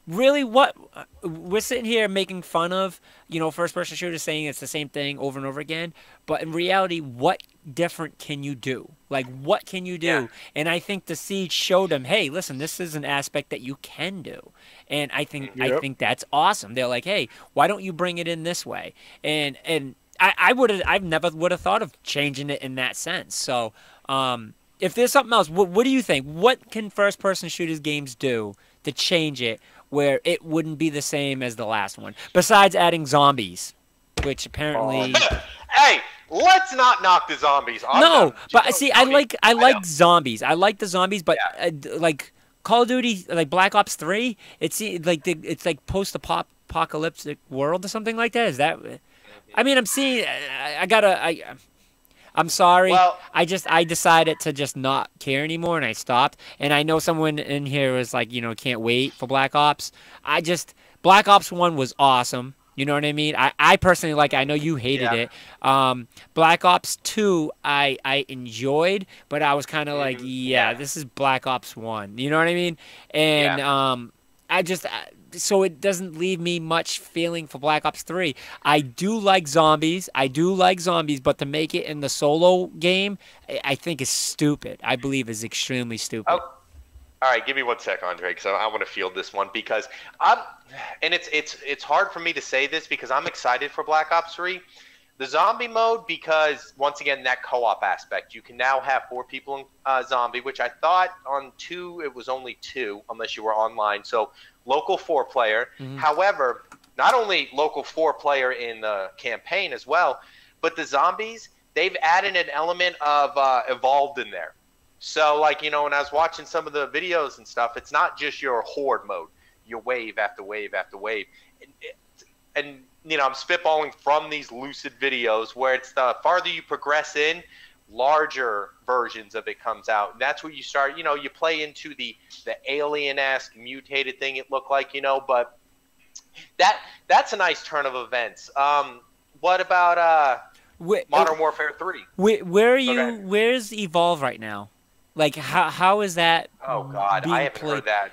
really, what we're sitting here making fun of, you know, first-person shooters, saying it's the same thing over and over again. But in reality, what different can you do? Like, what can you do? Yeah. And I think the Siege showed them, hey, listen, this is an aspect that you can do. And I think that's awesome. They're like, hey, why don't you bring it in this way? And I've never would have thought of changing it in that sense. So if there's something else, what do you think? What can first-person shooters games do to change it where it wouldn't be the same as the last one, besides adding zombies, which apparently... Hey, let's not knock the zombies. But see, I like zombies. I like the zombies, but like Call of Duty, like Black Ops 3, it's like post-apocalyptic post-apocalyptic world or something like that. Is that? I mean, I'm seeing. I gotta. I'm sorry. Well, I decided to just not care anymore, and I stopped. And I know someone in here was like, can't wait for Black Ops. Black Ops 1 was awesome. You know what I mean? I personally like it. I know you hated yeah. it. Black Ops 2 I enjoyed, but I was kind of like, Yeah. this is Black Ops 1. You know what I mean? And Yeah. so it doesn't leave me much feeling for Black Ops 3. I do like zombies. But to make it in the solo game, I think is stupid. I believe is extremely stupid. Oh, all right. Give me 1 sec, Andre, because I want to field this one because and it's hard for me to say this because I'm excited for Black Ops 3. The zombie mode, because once again, that co-op aspect. You can now have 4 people in zombie, which I thought on 2 it was only 2 unless you were online. So local 4-player. Mm-hmm. However, not only local 4-player in the campaign as well, but the zombies, they've added an element of evolved in there. So like, when I was watching some of the videos and stuff, it's not just your horde mode, your wave after wave after wave. And I'm spitballing from these lucid videos where it's the farther you progress in, larger versions of it comes out. And that's where you start, you play into the alien-esque mutated thing it looked like, but that's a nice turn of events. What about Modern Warfare 3? Where are you? Okay. Where's Evolve right now? Like, how is that? Oh God, I haven't heard that.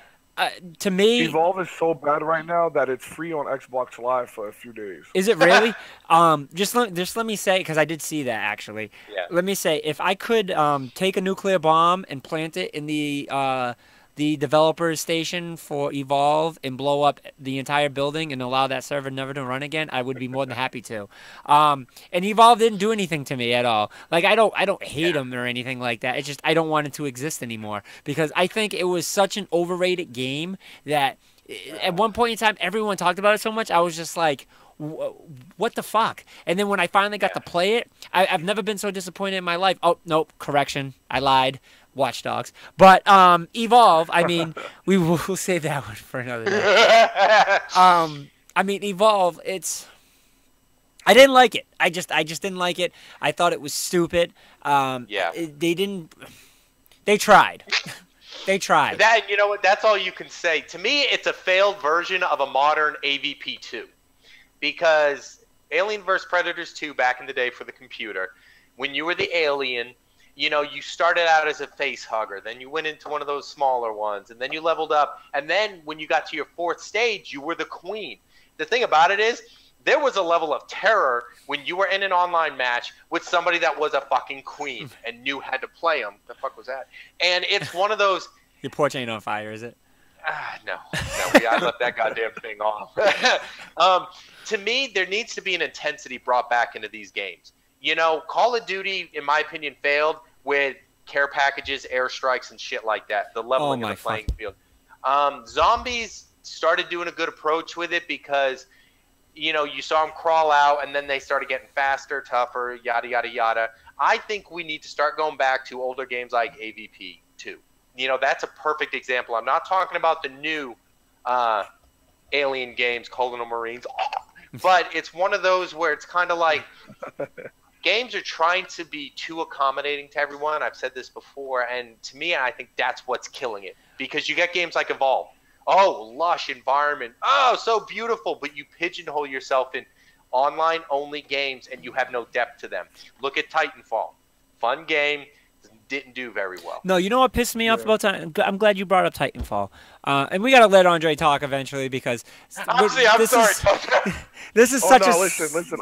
To me, Evolve is so bad right now that it's free on Xbox Live for a few days. Is it really? Just let me say, because I did see that actually. Yeah. Let me say, if I could take a nuclear bomb and plant it in the developer's station for Evolve and blow up the entire building and allow that server never to run again, I would be more than happy to. And Evolve didn't do anything to me at all. Like I don't hate them or anything like that. It's just I don't want it to exist anymore because I think it was such an overrated game that at one point in time everyone talked about it so much I was just like, what the fuck? And then when I finally got to play it, I've never been so disappointed in my life. Oh, nope, correction. I lied. Watch Dogs. But Evolve, I mean, we'll save that one for another day. I mean, Evolve, I didn't like it. I just didn't like it. I thought it was stupid. They tried. They tried. That, you know what? That's all you can say. To me, it's a failed version of a modern AVP2. Because Alien vs. Predators 2 back in the day for the computer, when you were the alien, you started out as a face hugger, then you went into one of those smaller ones, and then you leveled up, and then when you got to your 4th stage, you were the queen. The thing about it is, there was a level of terror when you were in an online match with somebody that was a fucking queen and knew how to play them. The fuck was that? And it's one of those... Your porch ain't on fire, is it? No, I left that goddamn thing off. To me, there needs to be an intensity brought back into these games. Call of Duty, in my opinion, failed with care packages, airstrikes, and shit like that. The leveling of the playing field. Zombies started doing a good approach with it because, you saw them crawl out, and then they started getting faster, tougher, yada, yada, yada. I think we need to start going back to older games like AVP 2. That's a perfect example. I'm not talking about the new Alien games, Colonial Marines, but it's one of those where it's kind of like games are trying to be too accommodating to everyone. I've said this before, and to me, I think that's what's killing it. Because you get games like Evolve. Oh, lush environment. Oh, so beautiful. But you pigeonhole yourself in online-only games, and you have no depth to them. Look at Titanfall. Fun game. Didn't do very well. No, you know what pissed me off about Titanfall? I'm glad you brought up Titanfall. And we got to let Andre talk eventually because... I'm sorry. This is such a... Listen.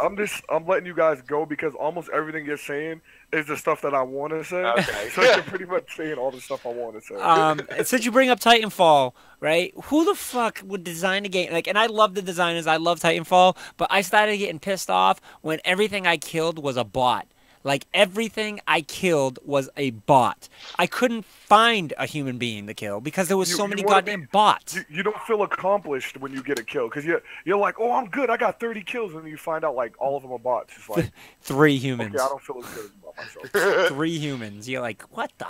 I'm letting you guys go because almost everything you're saying is the stuff that I want to say. Okay. So you're pretty much saying all the stuff I want to say. Since you bring up Titanfall, right? Who the fuck would design a game? And I love the designers. I love Titanfall. But I started getting pissed off when everything I killed was a bot. Like, everything I killed was a bot. I couldn't find a human being to kill because there was so many goddamn bots. You don't feel accomplished when you get a kill because you're like, oh, I'm good. I got 30 kills. And you find out, like, all of them are bots. It's like 3 humans. Okay, I don't feel as good about myself. 3 humans. You're like, what the...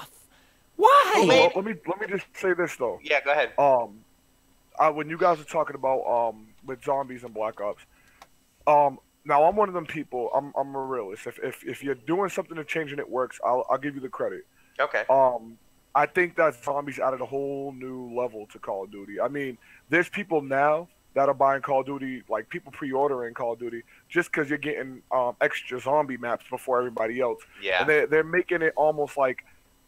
Why? Well, let me just say this, though. Yeah, go ahead. when you guys are talking about with zombies and Black Ops, now I'm one of them people. I'm a realist. If you're doing something to change and it works, I'll give you the credit. Okay. I think that zombies added a whole new level to Call of Duty. I mean, there's people now that are buying Call of Duty, like people pre-ordering Call of Duty, just because you're getting extra zombie maps before everybody else. Yeah. And they're making it almost like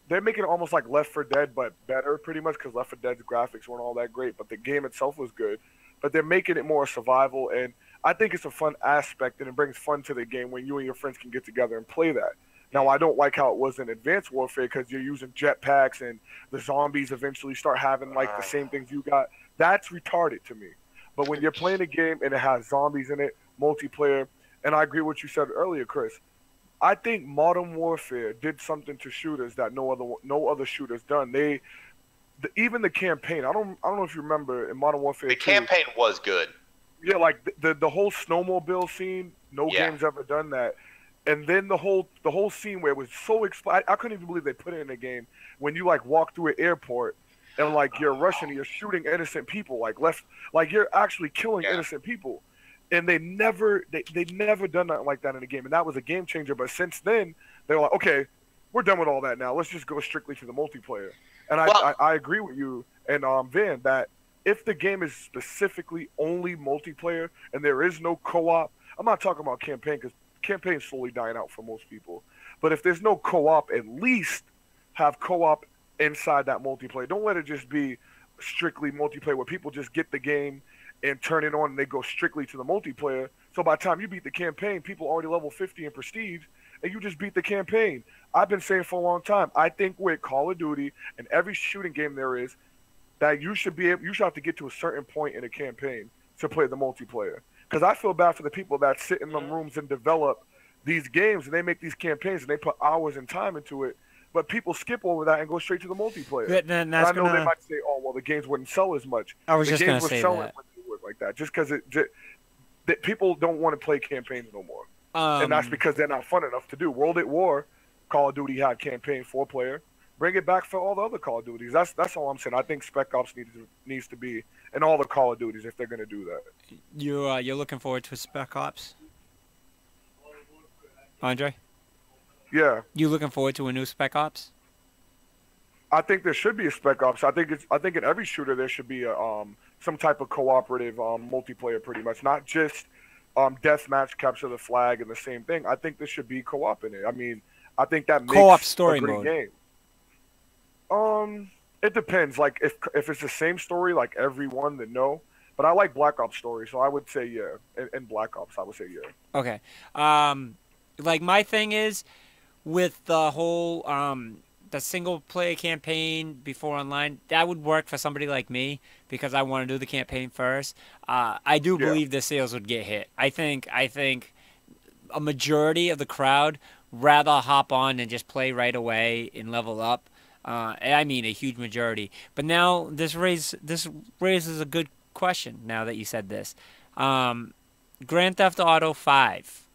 Left 4 Dead, but better, pretty much, because Left 4 Dead's graphics weren't all that great, but the game itself was good. But they're making it more survival, and I think it's a fun aspect, and it brings fun to the game when you and your friends can get together and play that. Now, I don't like how it was in Advanced Warfare because you're using jetpacks and the zombies eventually start having like the same things you got. That's retarded to me. But when you're playing a game and it has zombies in it, multiplayer, and I agree with what you said earlier, Chris. I think Modern Warfare did something to shooters that no other shooters done. Even the campaign. I don't know if you remember in Modern Warfare. The 2, campaign was good. Yeah, like the whole snowmobile scene. No game's ever done that. And then the whole scene where it was so I couldn't even believe they put it in the game when you like walk through an airport and like you're Russian and you're shooting innocent people like you're actually killing innocent people. And they never done nothing like that in the game, and that was a game changer. But since then, they were like, okay, we're done with all that now. Let's just go strictly to the multiplayer. And I agree with you and Van that if the game is specifically only multiplayer and there is no co-op, I'm not talking about campaign because campaign's slowly dying out for most people. But if there's no co-op, at least have co-op inside that multiplayer. Don't let it just be strictly multiplayer where people just get the game and turn it on and they go strictly to the multiplayer. So by the time you beat the campaign, people already level 50 in prestige and you just beat the campaign. I've been saying for a long time, I think with Call of Duty and every shooting game there is, that you should have to get to a certain point in a campaign to play the multiplayer. Because I feel bad for the people that sit in them rooms and develop these games and they make these campaigns and they put hours and time into it, but people skip over that and go straight to the multiplayer. Then and I know they might say, "Oh, well, the games wouldn't sell as much." I was just going to say that. When they would like that, just because that people don't want to play campaigns no more, and that's because they're not fun enough to do. World at War, Call of Duty had campaign 4-player. Bring it back for all the other Call of Duties. That's all I'm saying. I think Spec Ops needs to be in all the Call of Duties if they're going to do that. You're looking forward to Spec Ops, Andre? Yeah. You looking forward to a new Spec Ops? I think there should be a Spec Ops. I think in every shooter there should be a some type of cooperative multiplayer, pretty much, not just deathmatch, capture the flag, and the same thing. I think there should be co-op in it. I mean, I think that makes co-op story a great mode. Game. It depends. Like if it's the same story like every one, then no. But I like Black Ops story, so I would say yeah. In Black Ops, I would say yeah. Okay. Like my thing is with the whole the single player campaign before online, that would work for somebody like me because I want to do the campaign first. I do believe the sales would get hit. I think a majority of the crowd rather hop on and just play right away and level up. I mean a huge majority. But now this raises a good question now that you said this. Grand Theft Auto 5,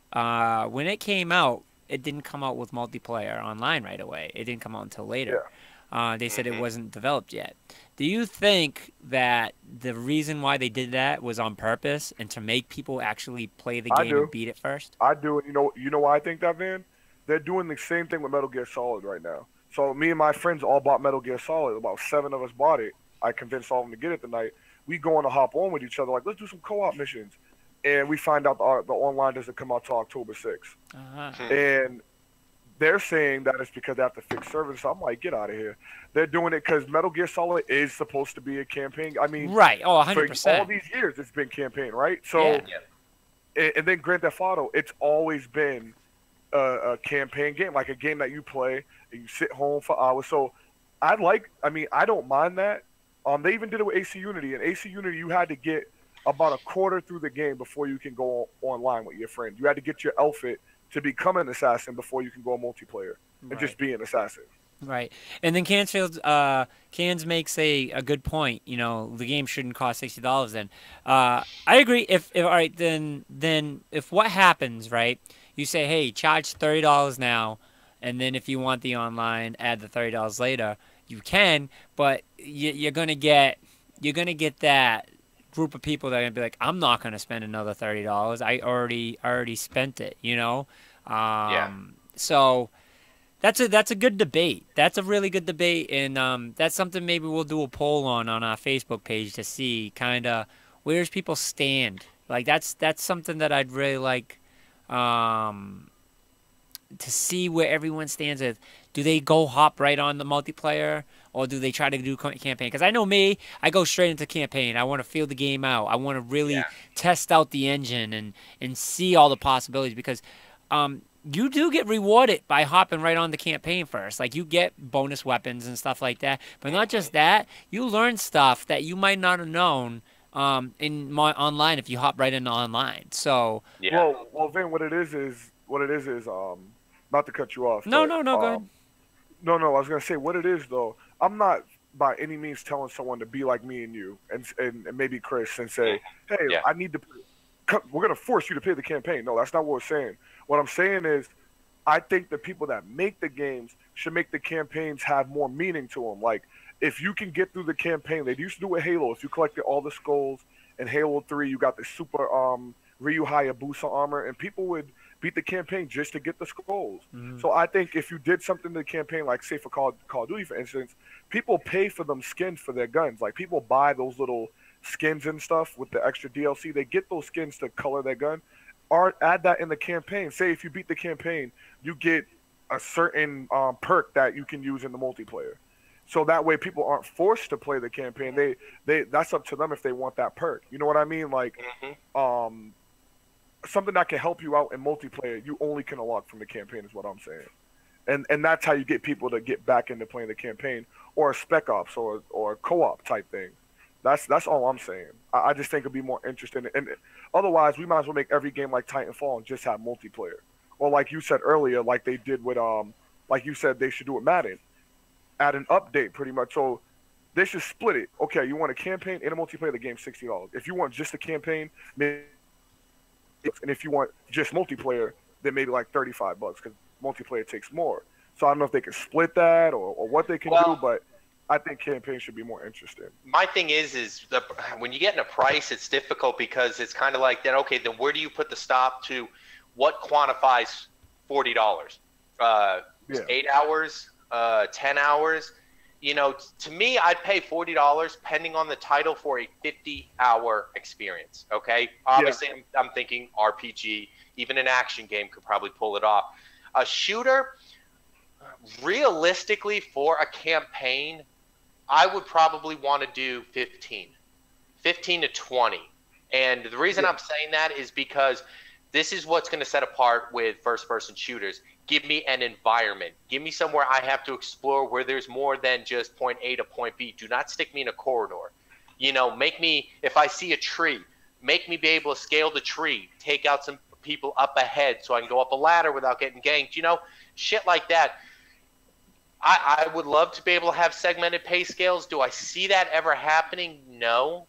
when it came out, it didn't come out with multiplayer online right away. It didn't come out until later. Yeah. They said it wasn't developed yet. Do you think that the reason why they did that was on purpose and to make people actually play the game and beat it first? I do. You know why I think that, Van? They're doing the same thing with Metal Gear Solid right now. So me and my friends all bought Metal Gear Solid. About 7 of us bought it. I convinced all of them to get it tonight. We go on to hop on with each other, like, let's do some co-op missions. And we find out the online doesn't come out till October 6th. And they're saying that it's because they have to fix servers. So I'm like, get out of here. They're doing it because Metal Gear Solid is supposed to be a campaign. I mean, right. Oh, 100%. For all these years, it's been campaign, right? So, and then Grand Theft Auto, it's always been a campaign game, like a game that you play and you sit home for hours. So I don't mind that. They even did it with AC Unity. In AC Unity, you had to get about a quarter through the game before you can go online with your friend. You had to get your outfit to become an assassin before you can go multiplayer and just be an assassin. Right. And then Cans makes a good point. You know, the game shouldn't cost $60 then. I agree. If all right, then if what happens, right, you say, hey, charge $30 now, and then if you want the online, add the $30 later, you can, but you're going to get you're gonna get that group of people that are gonna be like, I'm not gonna spend another $30. I already spent it, you know. Yeah. So that's a good debate. That's a really good debate, and that's something maybe we'll do a poll on our Facebook page to see kind of where's people stand. Like that's something that I'd really like um, to see where everyone stands with. Do they go hop right on the multiplayer, or do they try to do campaign? Because I know me, I go straight into campaign. I want to feel the game out. I want to really Yeah. test out the engine and see all the possibilities because you do get rewarded by hopping right on the campaign first. Like you get bonus weapons and stuff like that. But not just that, you learn stuff that you might not have known online if you hop right into online. So Yeah. Well, Vin, not to cut you off, no, but no, no, go ahead. no, I was gonna say what it is though. I'm not by any means telling someone to be like me and you, and maybe Chris, and say, hey, Yeah. I need to. We're gonna force you to play the campaign. No, that's not what we're saying. What I'm saying is, I think the people that make the games should make the campaigns have more meaning to them. Like, if you can get through the campaign, they used to do with Halo. If you collected all the skulls in Halo 3, you got the super Ryu Hayabusa armor, and people would beat the campaign just to get the skulls. Mhm. So I think if you did something to the campaign, like say for Call of Duty, for instance, people pay for them skins for their guns. Like people buy those little skins and stuff with the extra DLC. They get those skins to color their gun. Or add that in the campaign. Say if you beat the campaign, you get a certain perk that you can use in the multiplayer. So that way, people aren't forced to play the campaign. They that's up to them if they want that perk. You know what I mean? Like, um, something that can help you out in multiplayer, you only can unlock from the campaign is what I'm saying. And that's how you get people to get back into playing the campaign or a spec ops or a co-op type thing. That's all I'm saying. I just think it'd be more interesting. And otherwise, we might as well make every game like Titanfall and just have multiplayer. Or like you said earlier, like they did with like you said they should do with Madden, add an update pretty much. So they should split it. Okay, you want a campaign and a multiplayer, the game's $60. If you want just a campaign, maybe, and if you want just multiplayer, then maybe like $35 because multiplayer takes more. So I don't know if they can split that or what they can do, but I think campaign should be more interesting. My thing is when you get in a price, it's difficult because it's kind of like then. Okay, then where do you put the stop to? What quantifies $40? Yeah. 8 hours, 10 hours. You know, to me, I'd pay $40 pending on the title for a 50-hour experience. Okay, obviously, I'm thinking RPG. Even an action game could probably pull it off. A shooter, realistically, for a campaign, I would probably want to do 15 to 20. And the reason I'm saying that is because this is what's going to set apart with first-person shooters. Give me an environment. Give me somewhere I have to explore where there's more than just point A to point B. Do not stick me in a corridor. You know, make me, if I see a tree, make me be able to scale the tree, take out some people up ahead so I can go up a ladder without getting ganked. You know, shit like that. I would love to be able to have segmented pay scales. Do I see that ever happening? No.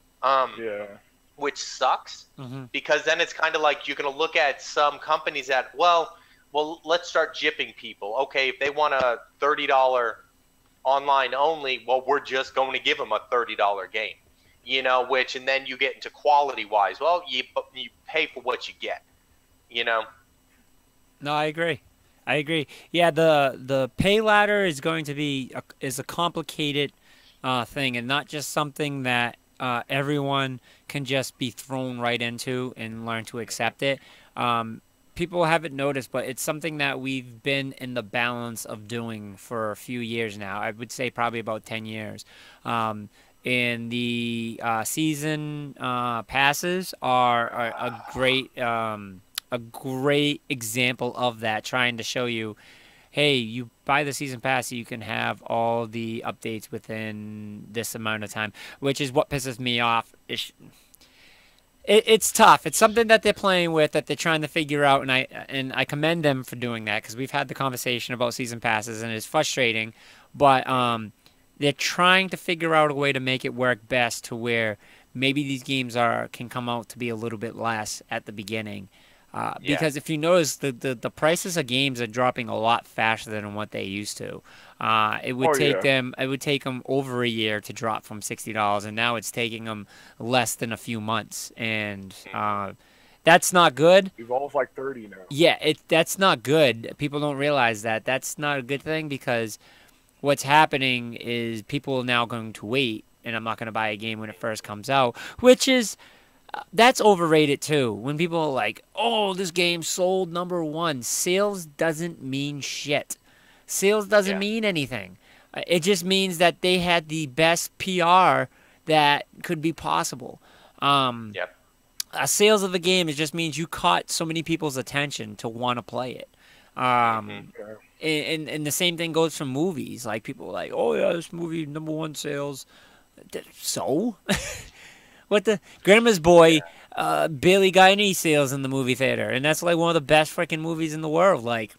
Which sucks because then it's kind of like you're going to look at some companies that, well, let's start gypping people. Okay, if they want a $30 online only, well, we're just going to give them a $30 game, you know, and then you get into quality wise. Well, you pay for what you get, you know? No, I agree. Yeah, the pay ladder is going to be is a complicated thing, and not just something that everyone can just be thrown right into and learn to accept it. People haven't noticed, but it's something that we've been in the balance of doing for a few years now. I would say probably about 10 years. And the season passes are a great example of that, trying to show you, hey, you buy the season pass, you can have all the updates within this amount of time, which is what pisses me off. It's tough. It's something that they're playing with, that they're trying to figure out, and I commend them for doing that because we've had the conversation about season passes, and it's frustrating, but they're trying to figure out a way to make it work best to where maybe these games can come out to be a little bit less at the beginning. Because if you notice, the prices of games are dropping a lot faster than what they used to. It would take them over a year to drop from $60, and now it's taking them less than a few months, and that's not good. Evolve's like 30 now. Yeah, that's not good. People don't realize that. That's not a good thing because what's happening is people are now going to wait, and I'm not going to buy a game when it first comes out, which is that's overrated too. When people are like, "Oh, this game sold #1," sales doesn't mean shit. Sales doesn't mean anything. It just means that they had the best PR that could be possible. Sales of the game, it just means you caught so many people's attention to want to play it. And the same thing goes for movies. Like people are like, "Oh yeah, this movie #1 sales." So, what the Grandma's Boy barely got any sales in the movie theater, and that's like one of the best freaking movies in the world. Like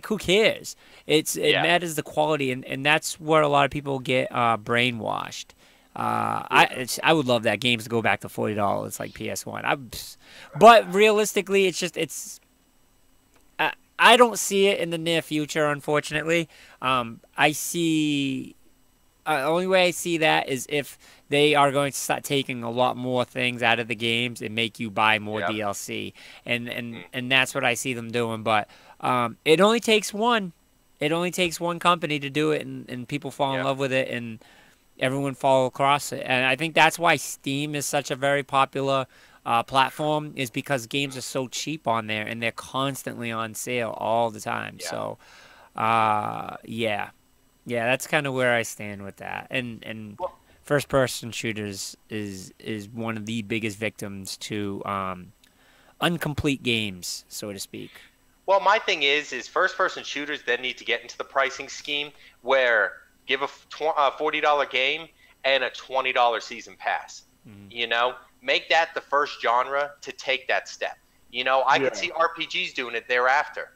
who cares? It matters the quality, and that's where a lot of people get brainwashed. I would love that games to go back to $40 like PS1. But realistically, I don't see it in the near future, unfortunately. I see. The only way I see that is if they are going to start taking a lot more things out of the games and make you buy more DLC, and that's what I see them doing. But it only takes one. It only takes one company to do it, and people fall in love with it, and everyone fall across it. And I think that's why Steam is such a very popular platform, is because games are so cheap on there, and they're constantly on sale all the time. So, yeah, that's kind of where I stand with that. And first-person shooters is one of the biggest victims to incomplete games, so to speak. Well, my thing is first-person shooters then need to get into the pricing scheme where give a $40 game and a $20 season pass. You know, make that the first genre to take that step. You know, I could see RPGs doing it thereafter.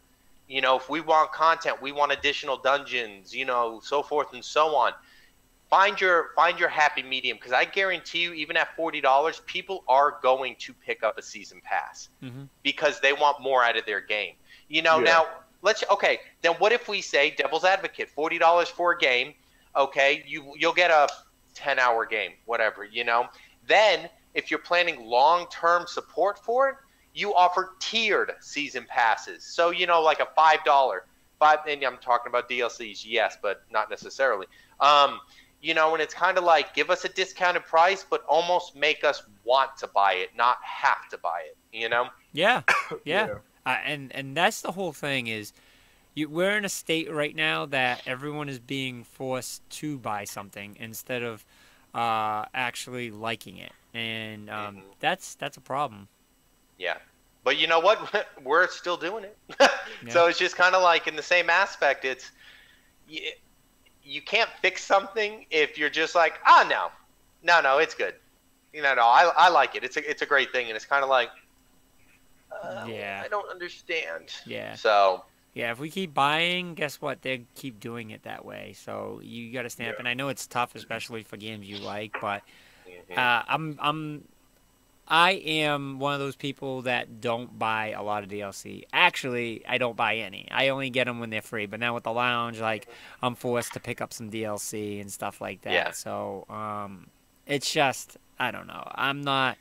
You know, if we want content, we want additional dungeons, you know, so forth and so on. Find your happy medium, because I guarantee you, even at $40, people are going to pick up a season pass because they want more out of their game. You know, now then what if we say devil's advocate, $40 for a game, okay, you'll get a 10-hour game, whatever, you know. Then if you're planning long-term support for it, you offer tiered season passes. So, you know, like a $5, and I'm talking about DLCs, yes, but not necessarily. You know, and it's kind of like give us a discounted price, but almost make us want to buy it, not have to buy it, you know? Yeah. And that's the whole thing is we're in a state right now that everyone is being forced to buy something instead of actually liking it. And that's a problem. Yeah. But you know what? We're still doing it. So it's just kind of like in the same aspect, it's you can't fix something if you're just like, no, it's good. You know, no, I like it. It's a great thing. And it's kind of like, I don't understand. Yeah. So. Yeah, if we keep buying, guess what? They keep doing it that way. So you got to stand up. And I know it's tough, especially for games you like, but I am one of those people that don't buy a lot of DLC. Actually, I don't buy any. I only get them when they're free. But now with the lounge, like, I'm forced to pick up some DLC and stuff like that. Yeah. So it's just, I don't know. I'm not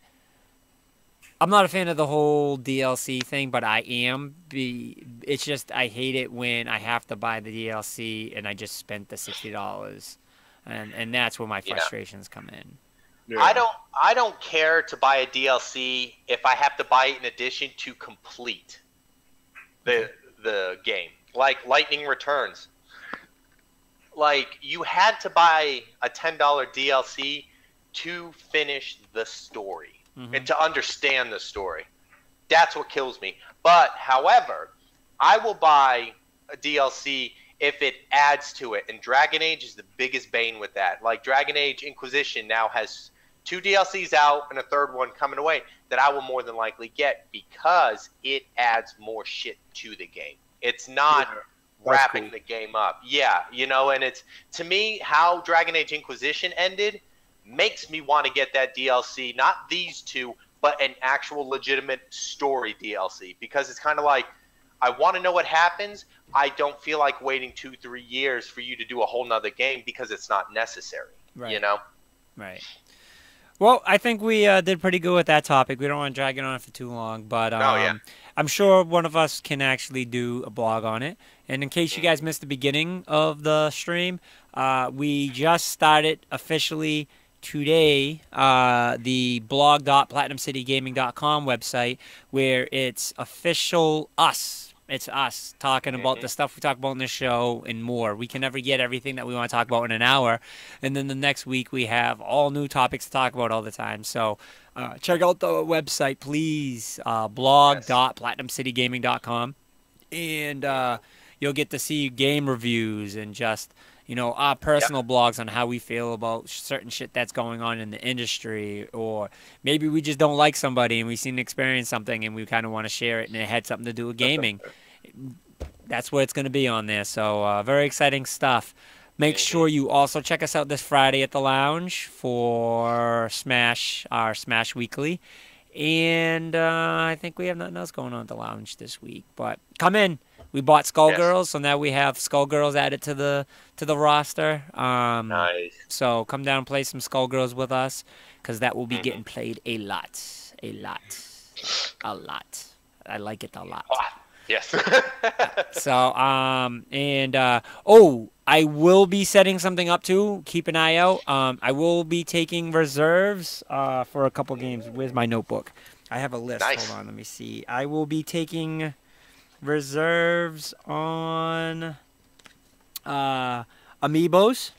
a fan of the whole DLC thing, but I am. It's just I hate it when I have to buy the DLC and I just spent the $60, and that's where my frustrations come in. Yeah. I don't care to buy a DLC if I have to buy it in addition to complete the game. Like Lightning Returns. Like you had to buy a $10 DLC to finish the story and to understand the story. That's what kills me. But however, I will buy a DLC if it adds to it, and Dragon Age is the biggest bane with that. Like Dragon Age Inquisition now has 2 DLCs out and a third one coming away that I will more than likely get because it adds more shit to the game. It's not wrapping the game up. Yeah, you know, and it's, to me, how Dragon Age Inquisition ended makes me want to get that DLC, not these 2, but an actual legitimate story DLC, because it's kind of like, I want to know what happens. I don't feel like waiting 2-3 years for you to do a whole nother game because it's not necessary. Right. You know? Right. Well, I think we did pretty good with that topic. We don't want to drag it on for too long, but I'm sure one of us can actually do a blog on it. And in case you guys missed the beginning of the stream, we just started officially today the blog.platinumcitygaming.com website, where it's official us. It's us talking about the stuff we talk about in the show and more. We can never get everything that we want to talk about in an hour. And then the next week we have all new topics to talk about all the time. So check out the website, please, blog.platinumcitygaming.com. And you'll get to see game reviews and just, our personal blogs on how we feel about certain shit that's going on in the industry, or maybe we just don't like somebody and we seen experience something and we kind of want to share it and it had something to do with gaming. That's what it's going to be on there. So very exciting stuff. Make sure you also check us out this Friday at the Lounge for Smash, our Smash Weekly. And I think we have nothing else going on at the Lounge this week. But come in. We bought Skullgirls, so now we have Skullgirls added to the roster. Nice. So come down and play some Skullgirls with us, because that will be getting played a lot. I like it a lot. Yes. So I will be setting something up too. Keep an eye out. I will be taking reserves for a couple games. Where's my notebook? I have a list. Nice. Hold on, let me see. I will be taking reserves on amiibos.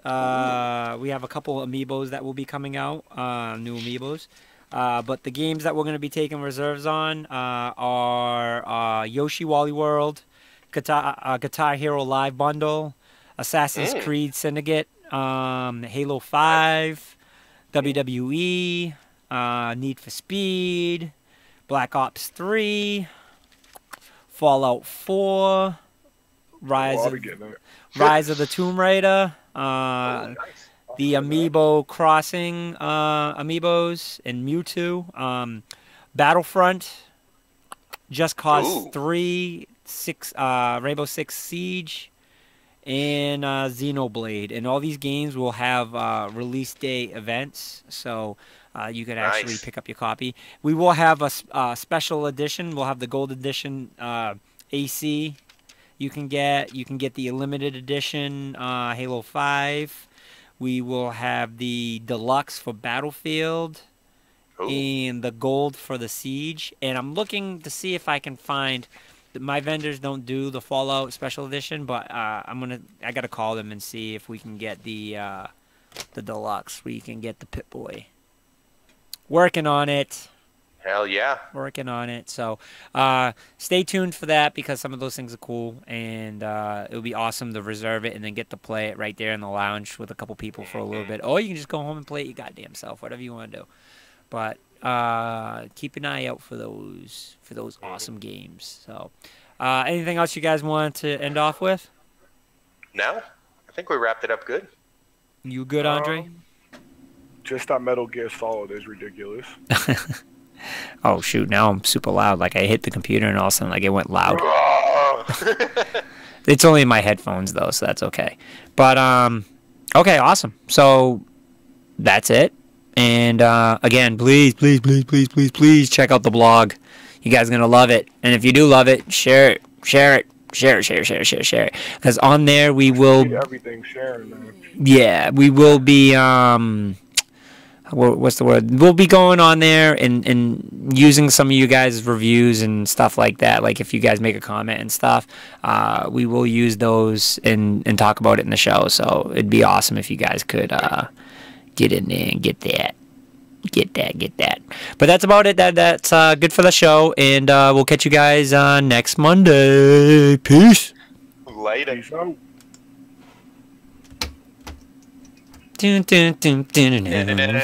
We have a couple amiibos that will be coming out, new amiibos. But the games that we're going to be taking reserves on are Yoshi Wally World, Guitar Hero Live Bundle, Assassin's Creed Syndicate, Halo 5, WWE, Need for Speed, Black Ops 3, Fallout 4, Rise of the Tomb Raider, the Amiibo Crossing Amiibos, and Mewtwo, Battlefront, Just Cause 3, Rainbow Six Siege, and Xenoblade. And all these games will have release day events, so you could actually pick up your copy. We will have a special edition. We'll have the gold edition AC. You can get the limited edition Halo 5. We will have the deluxe for Battlefield. And the gold for the Siege. And I'm looking to see if I can find. My vendors don't do the Fallout Special Edition, but I gotta call them and see if we can get the deluxe, where you can get the Pip-Boy. Working on it. Hell yeah. Working on it. So stay tuned for that, because some of those things are cool, and it would be awesome to reserve it and then get to play it right there in the lounge with a couple people for a little bit. Or you can just go home and play it your goddamn self, whatever you want to do. But keep an eye out for those awesome games. So anything else you guys want to end off with? No, I think we wrapped it up good. You good, Andre? Just that Metal Gear Solid is ridiculous. Oh shoot! Now I'm super loud. Like I hit the computer and all of a sudden, like it went loud. It's only in my headphones though, so that's okay. But okay, awesome. So that's it. And again, please check out the blog. You guys are gonna love it. And if you do love it, share it. Because on there we will. Everything sharing, man. Yeah, we will be. What's the word? We'll be going on there and using some of you guys' reviews and stuff like that. Like if you guys make a comment and stuff, we will use those and talk about it in the show. So it'd be awesome if you guys could get in there and get that. But that's about it. That's good for the show, and we'll catch you guys next Monday. Peace. Later. Peace out. Dun, dun, dun, dun, dun, dun.